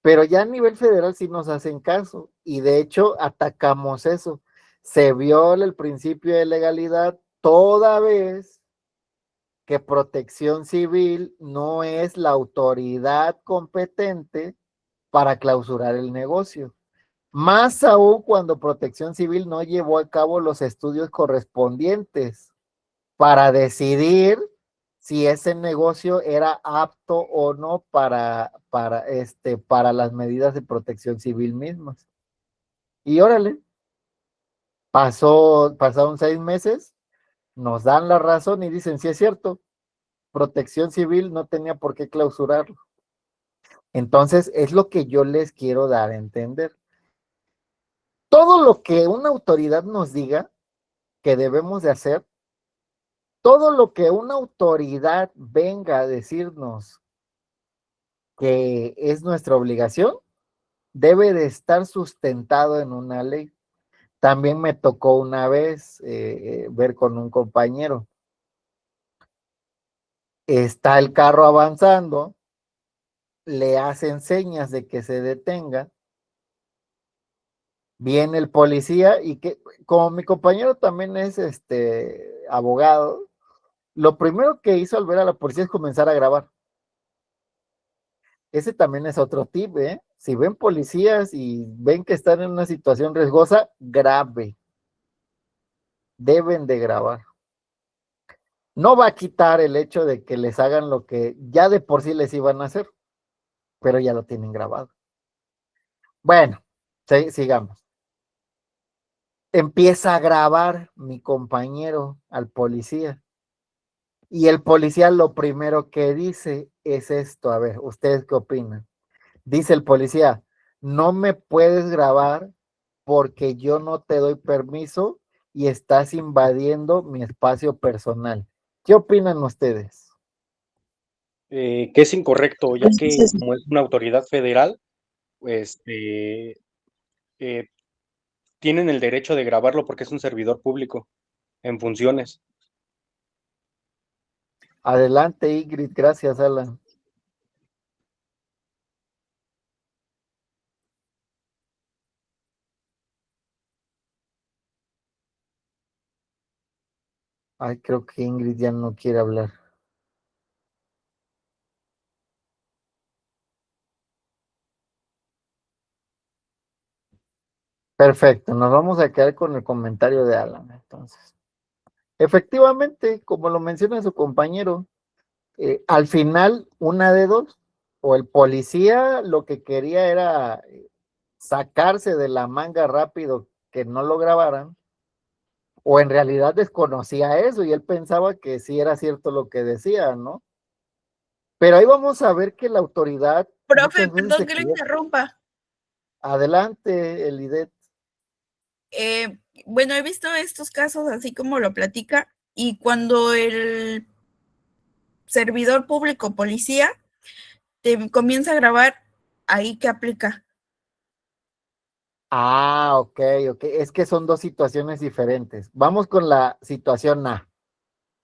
A: Pero ya a nivel federal sí nos hacen caso y de hecho atacamos eso. Se viola el principio de legalidad toda vez que Protección Civil no es la autoridad competente para clausurar el negocio. Más aún cuando Protección Civil no llevó a cabo los estudios correspondientes para decidir si ese negocio era apto o no para las medidas de protección civil mismas. Y órale, pasaron 6 meses, nos dan la razón y dicen, sí es cierto, protección civil no tenía por qué clausurarlo. Entonces, es lo que yo les quiero dar a entender. Todo lo que una autoridad nos diga que debemos de hacer, todo lo que una autoridad venga a decirnos que es nuestra obligación, debe de estar sustentado en una ley. También me tocó una vez ver con un compañero. Está el carro avanzando, le hacen señas de que se detenga, viene el policía y que, como mi compañero también es abogado, lo primero que hizo al ver a la policía es comenzar a grabar. Ese también es otro tip, ¿eh? Si ven policías y ven que están en una situación riesgosa, grabe. Deben de grabar. No va a quitar el hecho de que les hagan lo que ya de por sí les iban a hacer, pero ya lo tienen grabado. Bueno, sigamos. Empieza a grabar mi compañero al policía. Y el policía lo primero que dice es esto. A ver, ¿ustedes qué opinan? Dice el policía, no me puedes grabar porque yo no te doy permiso y estás invadiendo mi espacio personal. ¿Qué opinan ustedes?
B: Que es incorrecto, ya que como es una autoridad federal, eh, tienen el derecho de grabarlo porque es un servidor público en funciones.
A: Adelante, Ingrid. Gracias, Alan. Ay, creo que Ingrid ya no quiere hablar. Perfecto, nos vamos a quedar con el comentario de Alan, entonces. Efectivamente, como lo menciona su compañero, al final, una de dos, o el policía lo que quería era sacarse de la manga rápido que no lo grabaran, o en realidad desconocía eso y él pensaba que sí era cierto lo que decía, ¿no? Pero ahí vamos a ver que la autoridad
H: Profe,
A: muchas veces se
H: perdón que lo
A: equivoca.
H: interrumpa.
A: Adelante, Elidet.
H: Bueno, he visto estos casos así como lo platica, y cuando el servidor público policía te comienza a grabar, ahí que aplica.
A: Ah, ok. Es que son dos situaciones diferentes. Vamos con la situación A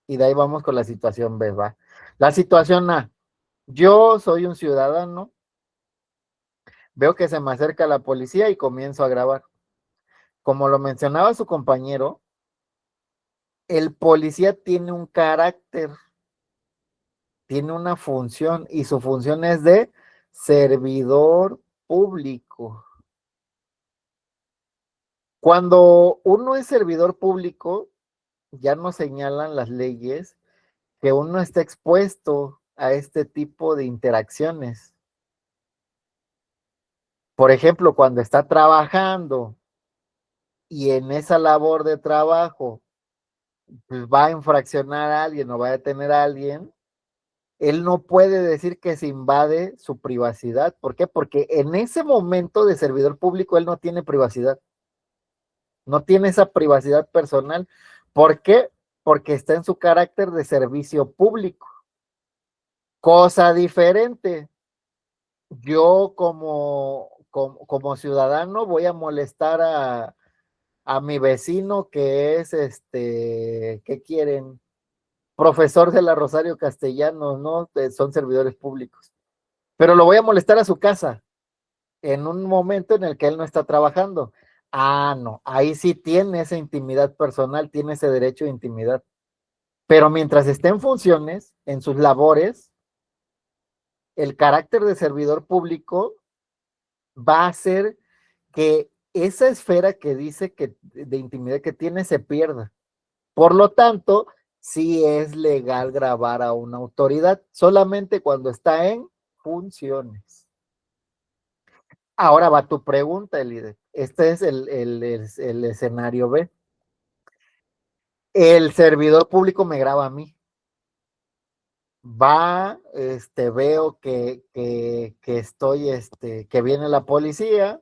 A: y de ahí vamos con la situación B, ¿va? La situación A. Yo soy un ciudadano, veo que se me acerca la policía y comienzo a grabar. Como lo mencionaba su compañero, el policía tiene un carácter, tiene una función y su función es de servidor público. Cuando uno es servidor público, ya nos señalan las leyes que uno está expuesto a este tipo de interacciones. Por ejemplo, cuando está trabajando y en esa labor de trabajo pues va a infraccionar a alguien o va a detener a alguien, él no puede decir que se invade su privacidad. ¿Por qué? Porque en ese momento de servidor público él no tiene privacidad, no tiene esa privacidad personal. ¿Por qué? Porque está en su carácter de servicio público. Cosa diferente. Yo como ciudadano voy a molestar a mi vecino que es ¿qué quieren? Profesor de la Rosario Castellanos, ¿no? Son servidores públicos. Pero lo voy a molestar a su casa en un momento en el que él no está trabajando. Ah, no, ahí sí tiene esa intimidad personal, tiene ese derecho de intimidad. Pero mientras esté en funciones, en sus labores, el carácter de servidor público va a hacer que esa esfera que dice que de intimidad que tiene se pierda. Por lo tanto, sí es legal grabar a una autoridad solamente cuando está en funciones. Ahora va tu pregunta, Elide. Este es el escenario B. El servidor público me graba a mí. Va, veo que estoy, que viene la policía,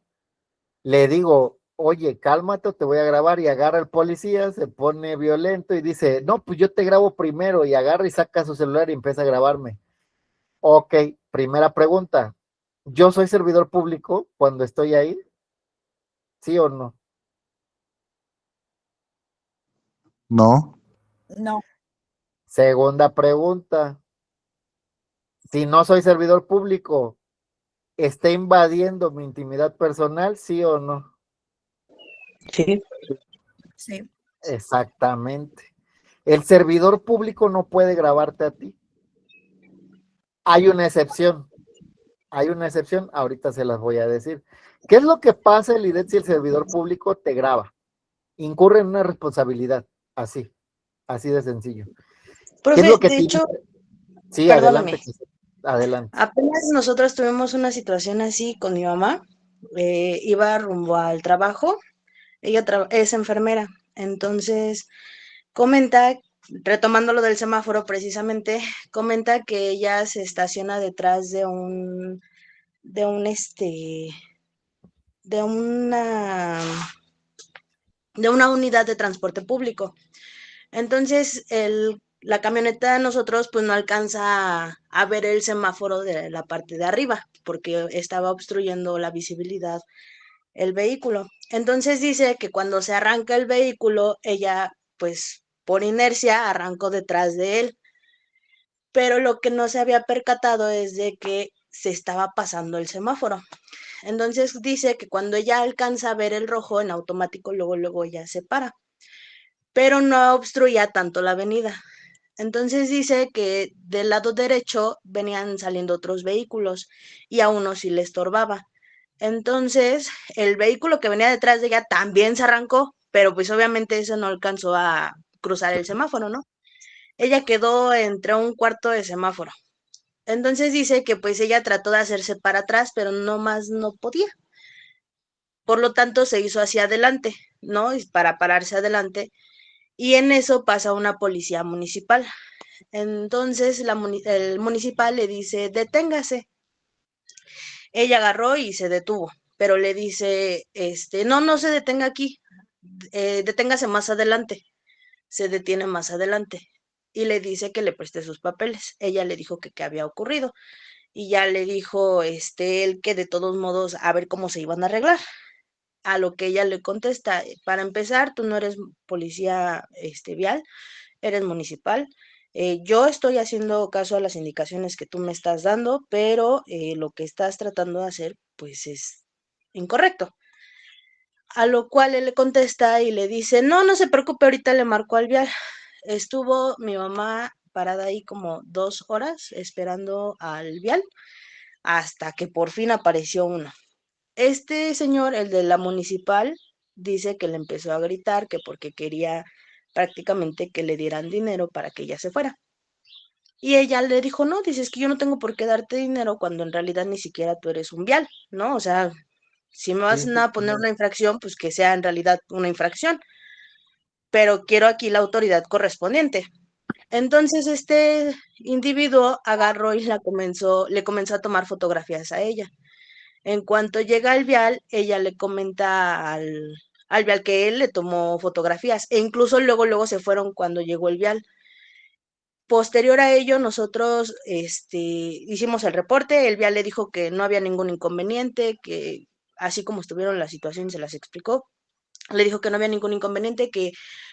A: le digo, oye, cálmate, te voy a grabar, y agarra el policía, se pone violento y dice, no, pues yo te grabo primero, y agarra y saca su celular y empieza a grabarme. Ok, primera pregunta, ¿yo soy servidor público cuando estoy ahí? ¿Sí o no?
I: No.
H: No,
A: Segunda pregunta, si no soy servidor público, ¿está invadiendo mi intimidad personal, sí o no?
D: Sí.
H: sí.
A: Exactamente. El servidor público no puede grabarte a ti. Hay una excepción, ahorita se las voy a decir. ¿Qué es lo que pasa, Elidet, si el servidor público te graba? Incurre en una responsabilidad, así de sencillo. ¿Qué es
D: Profe,
A: lo que
D: de
A: tiene?
D: hecho,
A: Sí,
D: perdóname,
A: adelante, adelante.
D: apenas nosotros tuvimos una situación así con mi mamá. Iba rumbo al trabajo, ella es enfermera, entonces comenta, retomando lo del semáforo precisamente, comenta que ella se estaciona detrás de un de una, de una unidad de transporte público. Entonces, la camioneta de nosotros pues no alcanza a ver el semáforo de la parte de arriba porque estaba obstruyendo la visibilidad el vehículo. Entonces dice que cuando se arranca el vehículo, ella pues por inercia arrancó detrás de él, pero lo que no se había percatado es de que se estaba pasando el semáforo. Entonces dice que cuando ella alcanza a ver el rojo en automático, luego ella se para, pero no obstruía tanto la avenida. Entonces dice que del lado derecho venían saliendo otros vehículos y a uno sí le estorbaba. Entonces el vehículo que venía detrás de ella también se arrancó, pero pues obviamente eso no alcanzó a cruzar el semáforo, ¿no? Ella quedó entre un cuarto de semáforo. Entonces dice que pues ella trató de hacerse para atrás, pero no más no podía. Por lo tanto se hizo hacia adelante, ¿no? Y para pararse adelante. Y en eso pasa una policía municipal. Entonces el municipal le dice, deténgase. Ella agarró y se detuvo, pero le dice, no, no se detenga aquí, deténgase más adelante. Se detiene más adelante y le dice que le preste sus papeles. Ella le dijo que qué había ocurrido y ya le dijo, él que de todos modos a ver cómo se iban a arreglar. A lo que ella le contesta, para empezar, tú no eres policía vial, eres municipal. Yo estoy haciendo caso a las indicaciones que tú me estás dando, pero lo que estás tratando de hacer, pues es incorrecto. A lo cual él le contesta y le dice, no, no se preocupe, ahorita le marco al vial. Estuvo mi mamá parada ahí como 2 horas esperando al vial hasta que por fin apareció uno. Este señor, el de la municipal, dice que le empezó a gritar que porque quería prácticamente que le dieran dinero para que ella se fuera. Y ella le dijo, no, dice, es que yo no tengo por qué darte dinero cuando en realidad ni siquiera tú eres un vial, ¿no? O sea, si me vas
A: Sí, sí,
D: a poner
A: claro.
D: una infracción, pues que sea en realidad una infracción, pero quiero aquí la autoridad correspondiente. Entonces este individuo agarró y le comenzó a tomar fotografías a ella. En cuanto llega al vial, ella le comenta al vial que él le tomó fotografías e incluso luego se fueron cuando llegó el vial. Posterior a ello, nosotros hicimos el reporte, el vial le dijo que no había ningún inconveniente, que así como estuvieron las situaciones se las explicó, le dijo que no había ningún inconveniente, que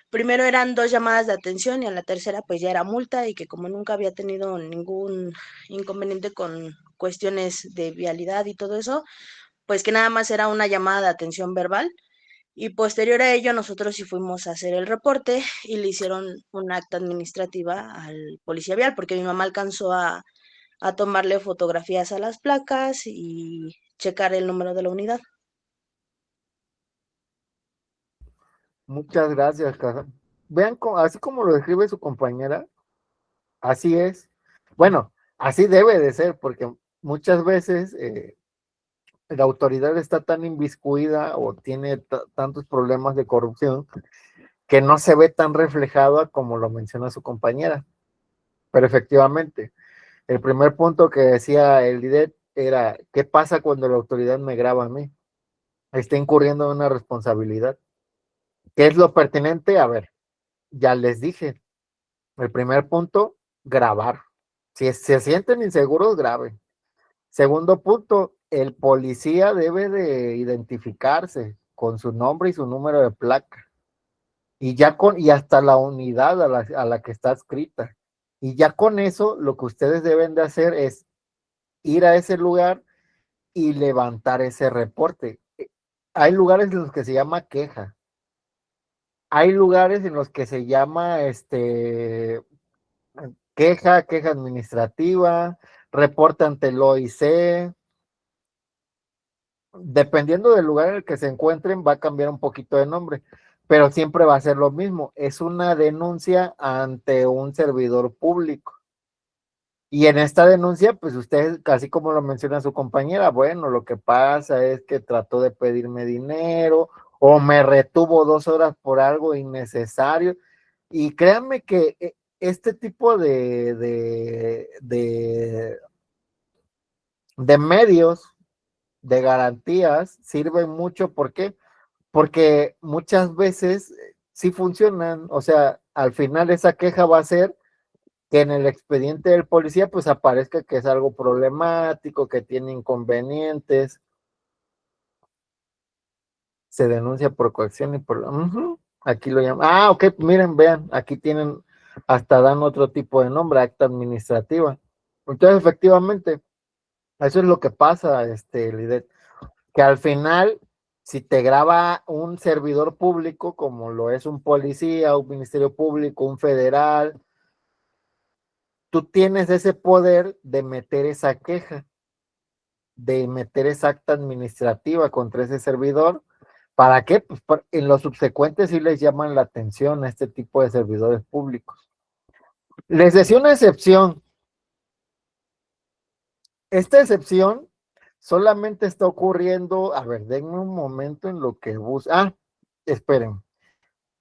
D: primero eran 2 llamadas de atención y a la tercera pues ya era multa y que como nunca había tenido ningún inconveniente con cuestiones de vialidad y todo eso, pues que nada más era una llamada de atención verbal y posterior a ello nosotros sí fuimos a hacer el reporte y le hicieron un acta administrativa al policía vial porque mi mamá alcanzó a tomarle fotografías a las placas y checar el número de la unidad.
A: Muchas gracias, Caja. Vean, así como lo describe su compañera, así es. Bueno, así debe de ser, porque muchas veces la autoridad está tan inviscuida o tiene tantos problemas de corrupción que no se ve tan reflejada como lo menciona su compañera. Pero efectivamente, el primer punto que decía el IDET era, ¿qué pasa cuando la autoridad me graba a mí? Está incurriendo en una responsabilidad. ¿Qué es lo pertinente? A ver, ya les dije, el primer punto, grabar. Si se sienten inseguros, graben. Segundo punto, el policía debe de identificarse con su nombre y su número de placa. Y hasta la unidad a la que está escrita. Y ya con eso, lo que ustedes deben de hacer es ir a ese lugar y levantar ese reporte. Hay lugares en los que se llama queja. Hay lugares en los que se llama queja administrativa, reporte ante el OIC. Dependiendo del lugar en el que se encuentren, va a cambiar un poquito de nombre, pero siempre va a ser lo mismo. Es una denuncia ante un servidor público. Y en esta denuncia, pues usted, casi como lo menciona su compañera, bueno, lo que pasa es que trató de pedirme dinero o me retuvo 2 horas por algo innecesario. Y créanme que este tipo de medios, de garantías, sirven mucho. ¿Por qué? Porque muchas veces sí funcionan. O sea, al final esa queja va a ser que en el expediente del policía pues aparezca que es algo problemático, que tiene inconvenientes, se denuncia por coacción y por... aquí lo llaman. Ah, ok, miren, vean, aquí tienen, hasta dan otro tipo de nombre, acta administrativa. Entonces, efectivamente, eso es lo que pasa, Lidet, que al final, si te graba un servidor público, como lo es un policía, un ministerio público, un federal, tú tienes ese poder de meter esa queja, de meter esa acta administrativa contra ese servidor. ¿Para qué? Pues en los subsecuentes sí les llaman la atención a este tipo de servidores públicos. Les decía una excepción. Esta excepción solamente está ocurriendo, a ver, denme un momento en lo que busco. Ah, esperen.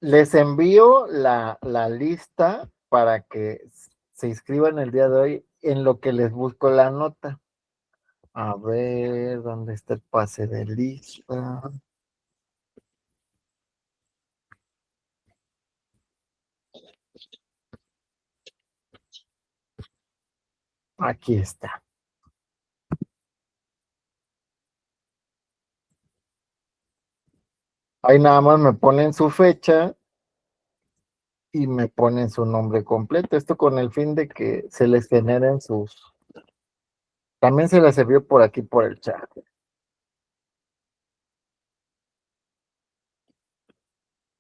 A: Les envío la lista para que se inscriban el día de hoy en lo que les busco la nota. A ver, ¿dónde está el pase de lista? Aquí está. Ahí nada más me ponen su fecha y me ponen su nombre completo. Esto con el fin de que se les generen sus... También se les envió por aquí por el chat.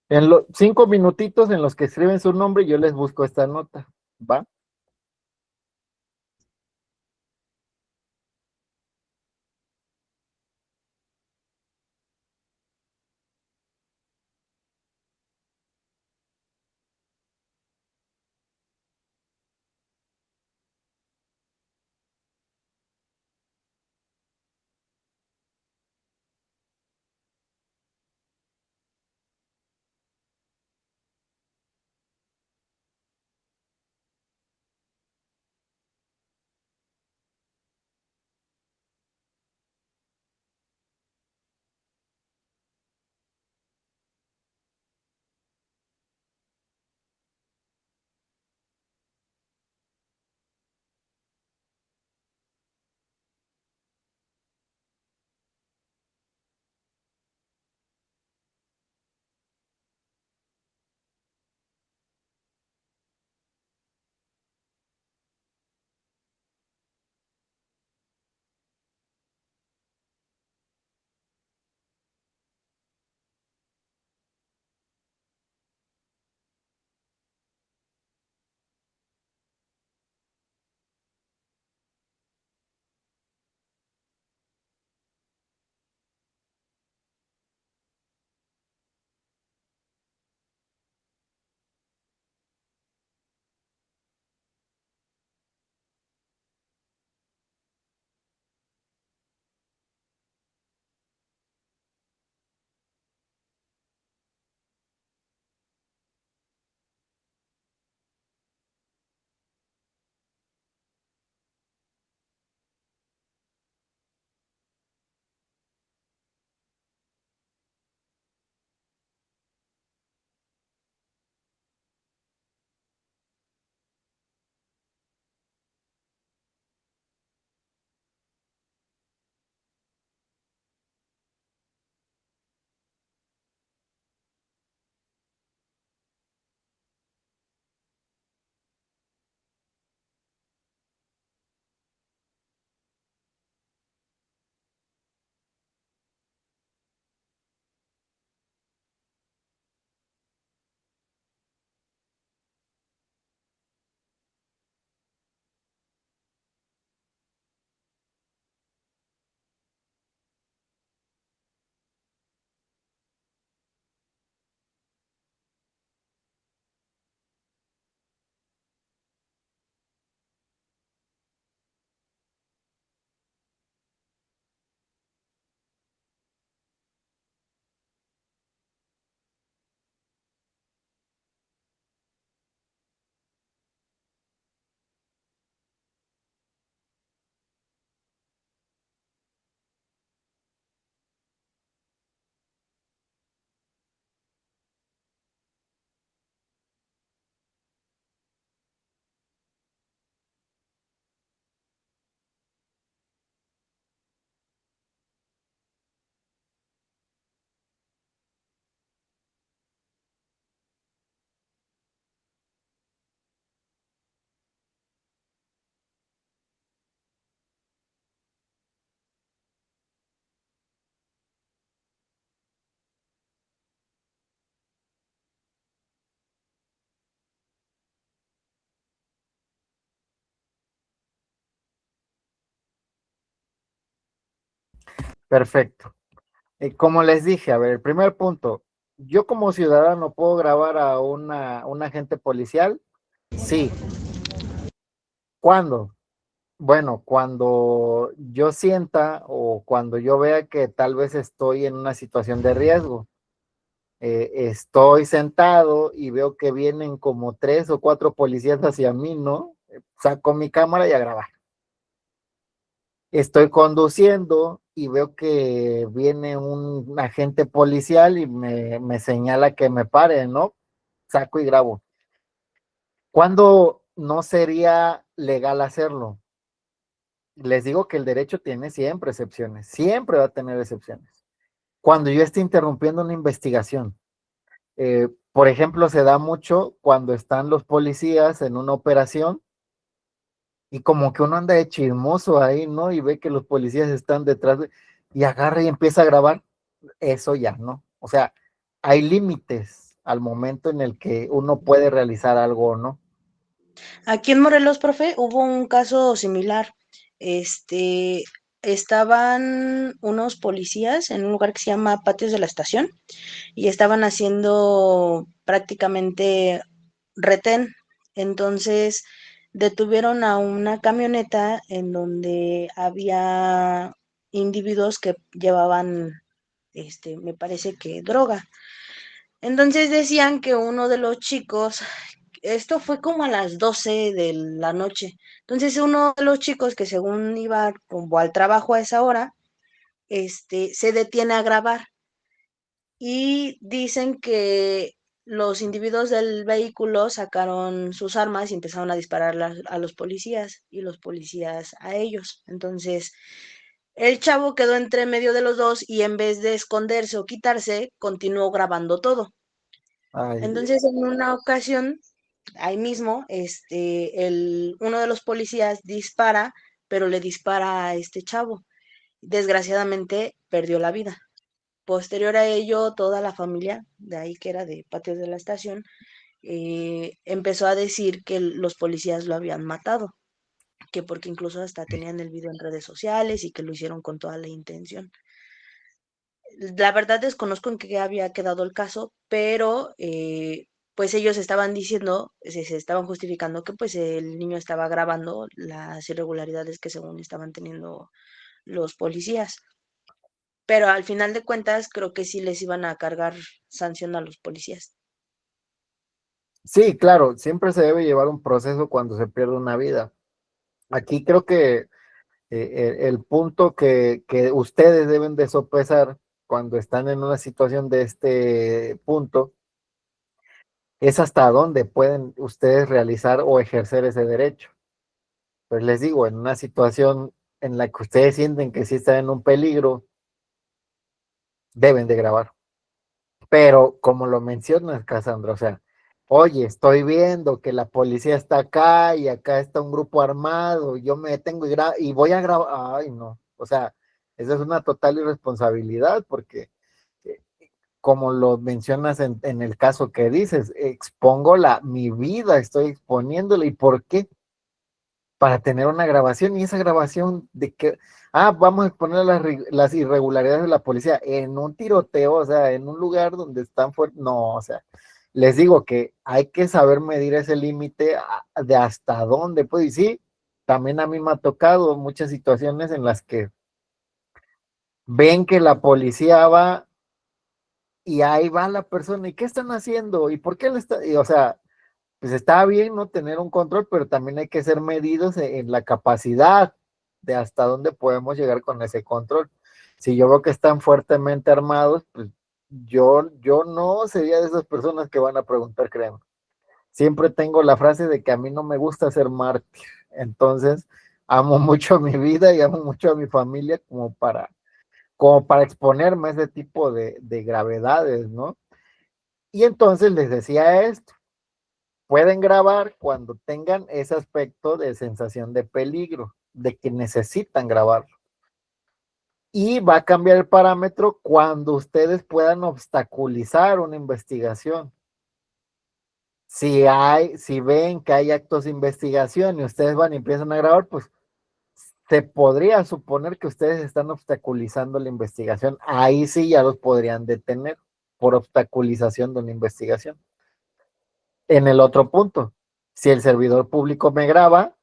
A: En los 5 minutitos en los que escriben su nombre, yo les busco esta nota. ¿Va? Perfecto. Como les dije, a ver, el primer punto, yo como ciudadano puedo grabar a un agente policial, sí. ¿Cuándo? Bueno, cuando yo sienta o cuando yo vea que tal vez estoy en una situación de riesgo. Estoy sentado y veo que vienen como 3 o 4 policías hacia mí, ¿no? Saco mi cámara y a grabar. Estoy conduciendo y veo que viene un agente policial y me señala que me pare, ¿no? Saco y grabo. ¿Cuándo no sería legal hacerlo? Les digo que el derecho tiene siempre excepciones, siempre va a tener excepciones. Cuando yo esté interrumpiendo una investigación, por ejemplo, se da mucho cuando están los policías en una operación y como que uno anda de chismoso ahí, ¿no? Y ve que los policías están detrás y agarra y empieza a grabar. Eso ya, ¿no? O sea, hay límites al momento en el que uno puede realizar algo o no.
D: Aquí en Morelos, profe, hubo un caso similar. Este, estaban unos policías en un lugar que se llama Patios de la Estación y estaban haciendo prácticamente retén. Entonces, detuvieron a una camioneta en donde había individuos que llevaban, me parece que droga. Entonces decían que uno de los chicos, esto fue como a las 12 de la noche. Entonces uno de los chicos que según iba rumbo al trabajo a esa hora, se detiene a grabar y dicen que los individuos del vehículo sacaron sus armas y empezaron a disparar a los policías y los policías a ellos. Entonces, el chavo quedó entre medio de los dos y en vez de esconderse o quitarse, continuó grabando todo.
A: Ay,
D: Entonces, en una ocasión, ahí mismo, uno de los policías dispara, pero le dispara a este chavo. Desgraciadamente, perdió la vida. Posterior a ello, toda la familia, de ahí que era de Patios de la Estación, empezó a decir que los policías lo habían matado, que porque incluso hasta tenían el video en redes sociales y que lo hicieron con toda la intención. La verdad desconozco en qué había quedado el caso, pero pues ellos estaban diciendo, se estaban justificando que pues el niño estaba grabando las irregularidades que según estaban teniendo los policías. Pero al final de cuentas creo que sí les iban a cargar sanción a los policías.
A: sí, claro, siempre se debe llevar un proceso cuando se pierde una vida. Aquí creo que el punto que ustedes deben de sopesar cuando están en una situación de este punto es hasta dónde pueden ustedes realizar o ejercer ese derecho. Pues les digo, en una situación en la que ustedes sienten que sí están en un peligro, deben de grabar. Pero como lo mencionas, Cassandra, o sea, oye, estoy viendo que la policía está acá y acá está un grupo armado, y yo me detengo y voy a grabar, ay, no, o sea, eso es una total irresponsabilidad porque eh, como lo mencionas en el caso que dices, expongo mi vida, estoy exponiéndola, ¿y por qué? Para tener una grabación, y esa grabación de que, vamos a exponer las irregularidades de la policía en un tiroteo, o sea, en un lugar donde están fuertes, no, o sea, les digo que hay que saber medir ese límite de hasta dónde, pues, y sí, también a mí me ha tocado muchas situaciones en las que ven que la policía va y ahí va la persona, ¿y qué están haciendo? ¿Y por qué le está? Y, o sea, pues está bien no tener un control, pero también hay que ser medidos en la capacidad de hasta dónde podemos llegar con ese control. Si yo veo que están fuertemente armados, pues yo no sería de esas personas que van a preguntar, créanme. Siempre tengo la frase de que a mí no me gusta ser mártir. Entonces, amo mucho mi vida y amo mucho a mi familia como para exponerme a ese tipo de gravedades, ¿no? Y entonces les decía esto. Pueden grabar cuando tengan ese aspecto de sensación de peligro, de que necesitan grabar. Y va a cambiar el parámetro cuando ustedes puedan obstaculizar una investigación. Si ven que hay actos de investigación y ustedes van y empiezan a grabar, pues se podría suponer que ustedes están obstaculizando la investigación. Ahí sí ya los podrían detener por obstaculización de una investigación. En el otro punto, si el servidor público me graba,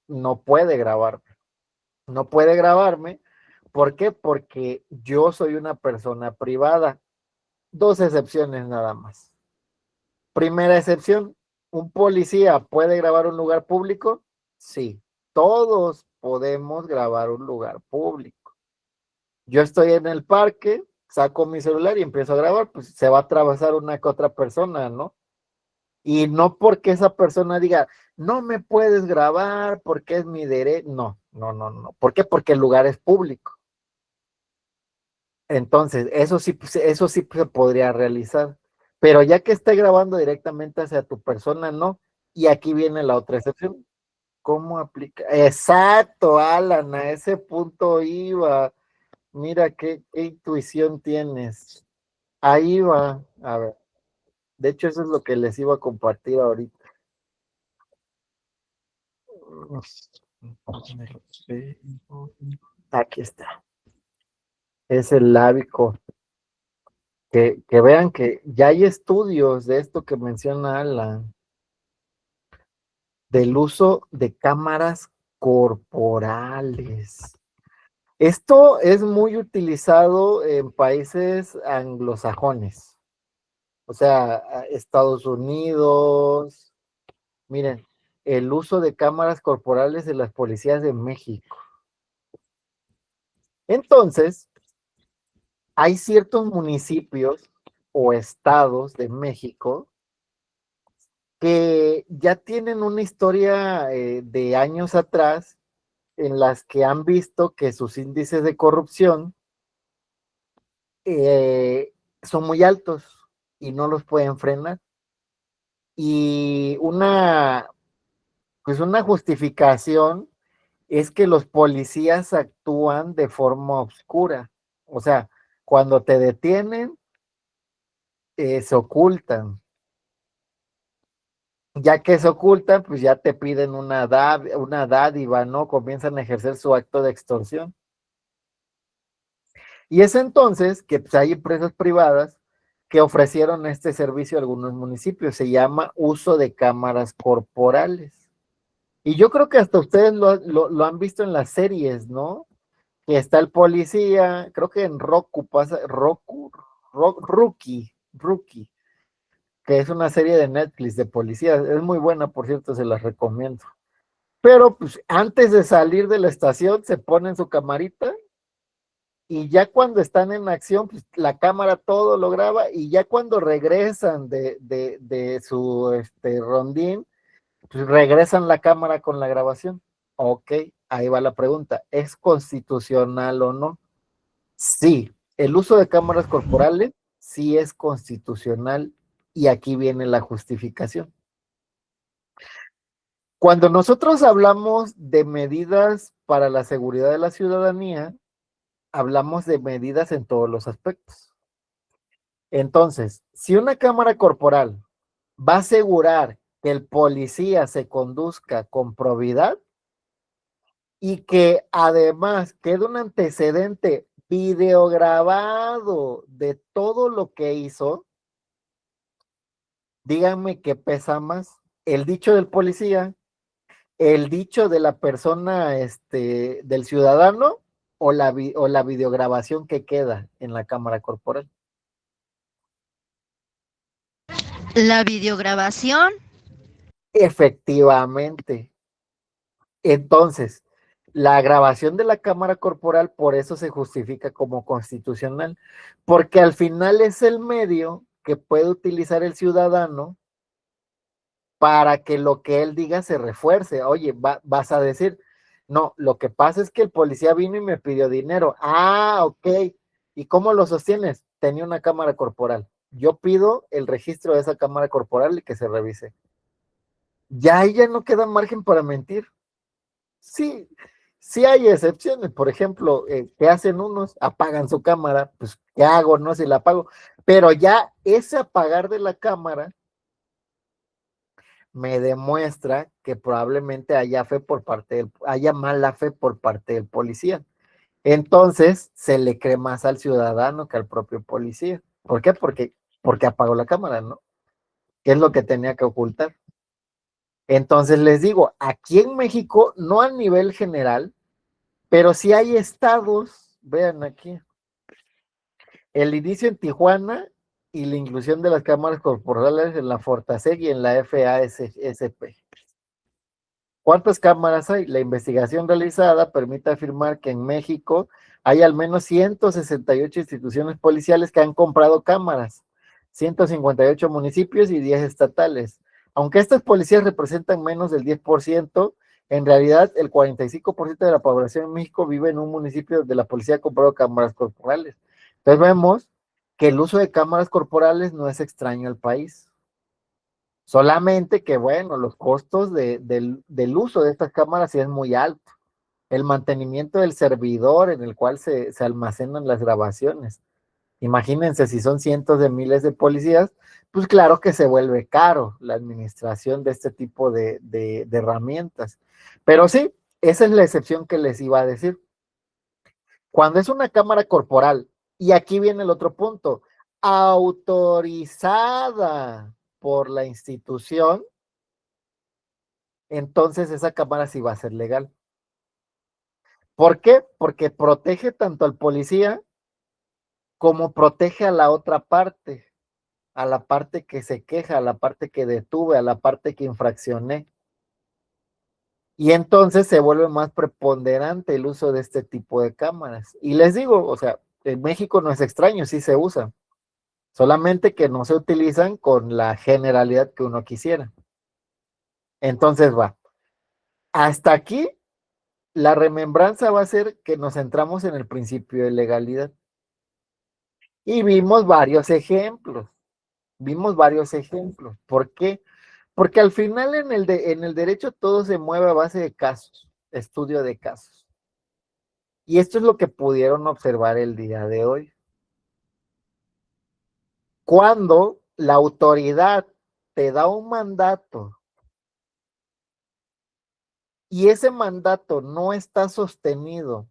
A: no puede grabarme. No puede grabarme. ¿Por qué? Porque yo soy una persona privada. Dos excepciones nada más. Primera excepción, ¿un policía puede grabar un lugar público? Sí, todos podemos grabar un lugar público. Yo estoy en el parque, saco mi celular y empiezo a grabar, pues se va a atravesar una que otra persona, ¿no? Y no porque esa persona diga, no me puedes grabar porque es mi derecho. No, no, no, no. ¿Por qué? Porque el lugar es público. Entonces, eso sí se podría realizar. Pero ya que esté grabando directamente hacia tu persona, no. Y aquí viene la otra excepción. ¿Cómo aplica? Exacto, Alan, a ese punto iba. Mira qué intuición tienes. Ahí va. A ver. De hecho, eso es lo que les iba a compartir ahorita. Aquí está. Es el lábico. Que vean que ya hay estudios de esto que menciona Alan, del uso de cámaras corporales. Esto es muy utilizado en países anglosajones, o sea, Estados Unidos. Miren, el uso de cámaras corporales de las policías de México. Entonces, hay ciertos municipios o estados de México que ya tienen una historia de años atrás en las que han visto que sus índices de corrupción son muy altos y no los pueden frenar. Y pues una justificación es que los policías actúan de forma oscura. O sea, cuando te detienen, se ocultan. Ya que se ocultan, pues ya te piden una dádiva, ¿no? Comienzan a ejercer su acto de extorsión. Y es entonces que pues, hay empresas privadas que ofrecieron este servicio a algunos municipios. Se llama uso de cámaras corporales. Y yo creo que hasta ustedes lo han visto en las series, ¿no? Que está el policía, creo que en Roku pasa, Rookie, que es una serie de Netflix de policías. Es muy buena, por cierto, se las recomiendo. Pero pues antes de salir de la estación se ponen su camarita y ya cuando están en acción, pues la cámara todo lo graba y ya cuando regresan de su rondín, pues regresan la cámara con la grabación. Ok, ahí va la pregunta. ¿Es constitucional o no? Sí, el uso de cámaras corporales sí es constitucional y aquí viene la justificación. Cuando nosotros hablamos de medidas para la seguridad de la ciudadanía, hablamos de medidas en todos los aspectos. Entonces, si una cámara corporal va a asegurar que el policía se conduzca con probidad y que además quede un antecedente videograbado de todo lo que hizo, díganme qué pesa más, el dicho del policía, el dicho de la persona, del ciudadano, o la videograbación que queda en la cámara corporal.
C: La videograbación.
A: Efectivamente. Entonces, la grabación de la cámara corporal por eso se justifica como constitucional, porque al final es el medio que puede utilizar el ciudadano para que lo que él diga se refuerce. Oye, vas a decir, no, lo que pasa es que el policía vino y me pidió dinero. Ah, ok. ¿Y cómo lo sostienes? Tenía una cámara corporal. Yo pido el registro de esa cámara corporal y que se revise. Ya ahí ya no queda margen para mentir. Sí, sí hay excepciones. Por ejemplo, ¿qué hacen unos? Apagan su cámara. Pues, ¿qué hago? No sé si la apago. Pero ya ese apagar de la cámara me demuestra que probablemente haya mala fe por parte del policía. Entonces, se le cree más al ciudadano que al propio policía. ¿Por qué? Porque apagó la cámara, ¿no? ¿Qué es lo que tenía que ocultar? Entonces les digo, aquí en México, no a nivel general, pero sí hay estados, vean aquí, el inicio en Tijuana y la inclusión de las cámaras corporales en la Fortaseg y en la FASP. ¿Cuántas cámaras hay? La investigación realizada permite afirmar que en México hay al menos 168 instituciones policiales que han comprado cámaras, 158 municipios y 10 estatales. Aunque estas policías representan menos del 10%, en realidad el 45% de la población en México vive en un municipio donde la policía ha comprado cámaras corporales. Entonces vemos que el uso de cámaras corporales no es extraño al país. Solamente que, bueno, los costos del uso de estas cámaras sí es muy alto. El mantenimiento del servidor en el cual se almacenan las grabaciones. Imagínense si son cientos de miles de policías, pues claro que se vuelve caro la administración de este tipo de herramientas. Pero sí, esa es la excepción que les iba a decir. Cuando es una cámara corporal, y aquí viene el otro punto, autorizada por la institución, entonces esa cámara sí va a ser legal. ¿Por qué? Porque protege tanto al policía como protege a la otra parte, a la parte que se queja, a la parte que detuve, a la parte que infraccioné. Y entonces se vuelve más preponderante el uso de este tipo de cámaras. Y les digo, o sea, en México no es extraño, sí se usa, solamente que no se utilizan con la generalidad que uno quisiera. Entonces va. Hasta aquí, la remembranza va a ser que nos centramos en el principio de legalidad. Y vimos varios ejemplos. ¿Por qué? Porque al final en el derecho todo se mueve a base de casos, estudio de casos. Y esto es lo que pudieron observar el día de hoy. Cuando la autoridad te da un mandato y ese mandato no está sostenido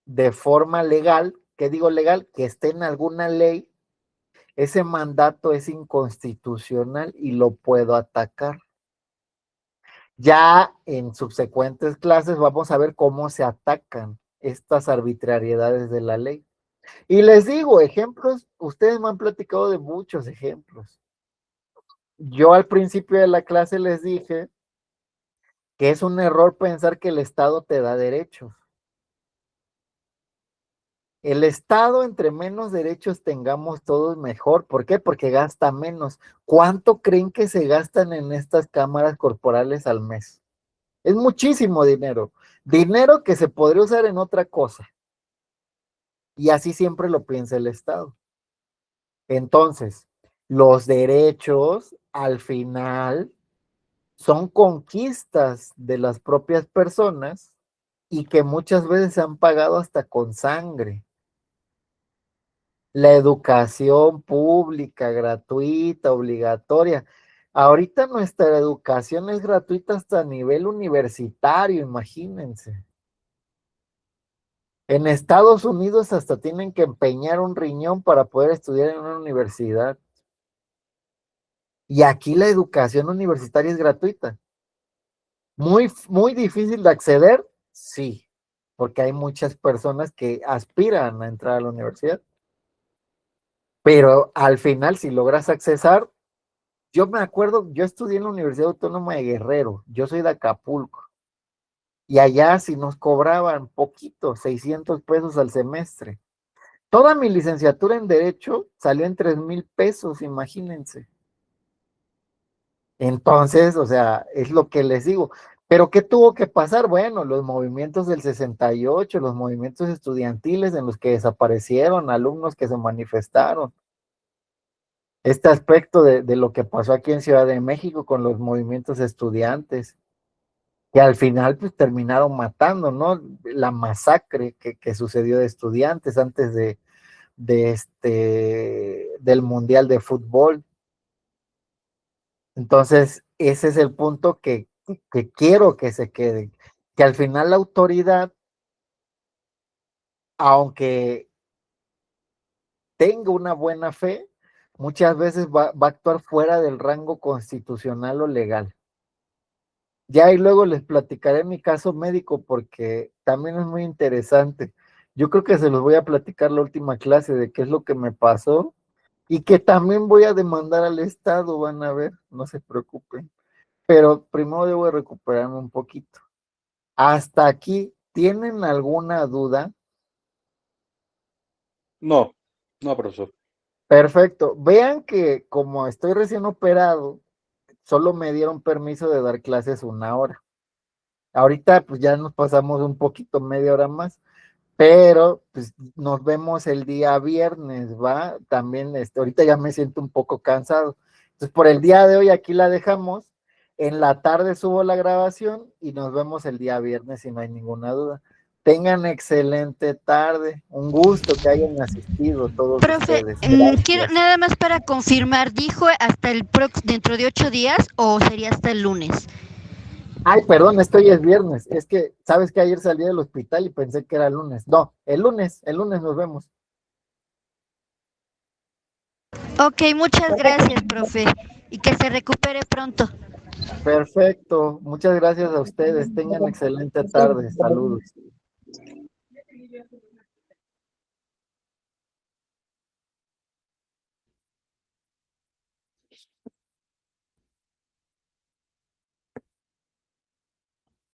A: de forma legal, ¿qué digo legal? Que esté en alguna ley, ese mandato es inconstitucional y lo puedo atacar. Ya en subsecuentes clases vamos a ver cómo se atacan estas arbitrariedades de la ley. Y les digo, ejemplos, ustedes me han platicado de muchos ejemplos. Yo al principio de la clase les dije que es un error pensar que el Estado te da derechos. El Estado, entre menos derechos tengamos todos, mejor. ¿Por qué? Porque gasta menos. ¿Cuánto creen que se gastan en estas cámaras corporales al mes? Es muchísimo dinero. Dinero que se podría usar en otra cosa. Y así siempre lo piensa el Estado. Entonces, los derechos al final son conquistas de las propias personas y que muchas veces se han pagado hasta con sangre. La educación pública, gratuita, obligatoria. Ahorita nuestra educación es gratuita hasta a nivel universitario, imagínense. En Estados Unidos hasta tienen que empeñar un riñón para poder estudiar en una universidad. Y aquí la educación universitaria es gratuita. Muy, muy difícil de acceder, sí, porque hay muchas personas que aspiran a entrar a la universidad. Pero al final, si logras accesar, yo me acuerdo, yo estudié en la Universidad Autónoma de Guerrero, yo soy de Acapulco, y allá sí nos cobraban poquito, 600 pesos al semestre. Toda mi licenciatura en Derecho salió en 3,000 pesos, imagínense. Entonces, o sea, es lo que les digo. Pero ¿qué tuvo que pasar? Bueno, los movimientos del 68, los movimientos estudiantiles en los que desaparecieron alumnos que se manifestaron. Este aspecto de lo que pasó aquí en Ciudad de México con los movimientos estudiantes, que al final pues terminaron matando, ¿no? La masacre que sucedió de estudiantes antes del Mundial de Fútbol. Entonces, ese es el punto que quiero que se quede, que al final la autoridad, aunque tenga una buena fe, muchas veces va a actuar fuera del rango constitucional o legal. Ya y luego les platicaré mi caso médico porque también es muy interesante. Yo creo que se los voy a platicar la última clase de qué es lo que me pasó y que también voy a demandar al Estado, van a ver, no se preocupen. Pero primero debo recuperarme un poquito. Hasta aquí, ¿tienen alguna duda?
B: No, no, profesor.
A: Perfecto. Vean que como estoy recién operado, solo me dieron permiso de dar clases 1 hora. Ahorita pues ya nos pasamos un poquito, media hora más, pero pues nos vemos el día viernes, ¿va? También ahorita ya me siento un poco cansado. Entonces por el día de hoy aquí la dejamos. En la tarde subo la grabación y nos vemos el día viernes si no hay ninguna duda. Tengan excelente tarde. Un gusto que hayan asistido todos
C: Profe,
A: ustedes.
C: quiero
A: Gracias.
C: nada más para confirmar, ¿dijo hasta dentro de 8 días o sería hasta el lunes?
A: Ay, perdón, esto ya es viernes. Es que, ¿sabes que ayer salí del hospital y pensé que era lunes? No, el lunes nos vemos.
C: Ok, muchas gracias, profe, y que se recupere pronto.
A: Perfecto. Muchas gracias a ustedes. Tengan excelente tarde. Saludos.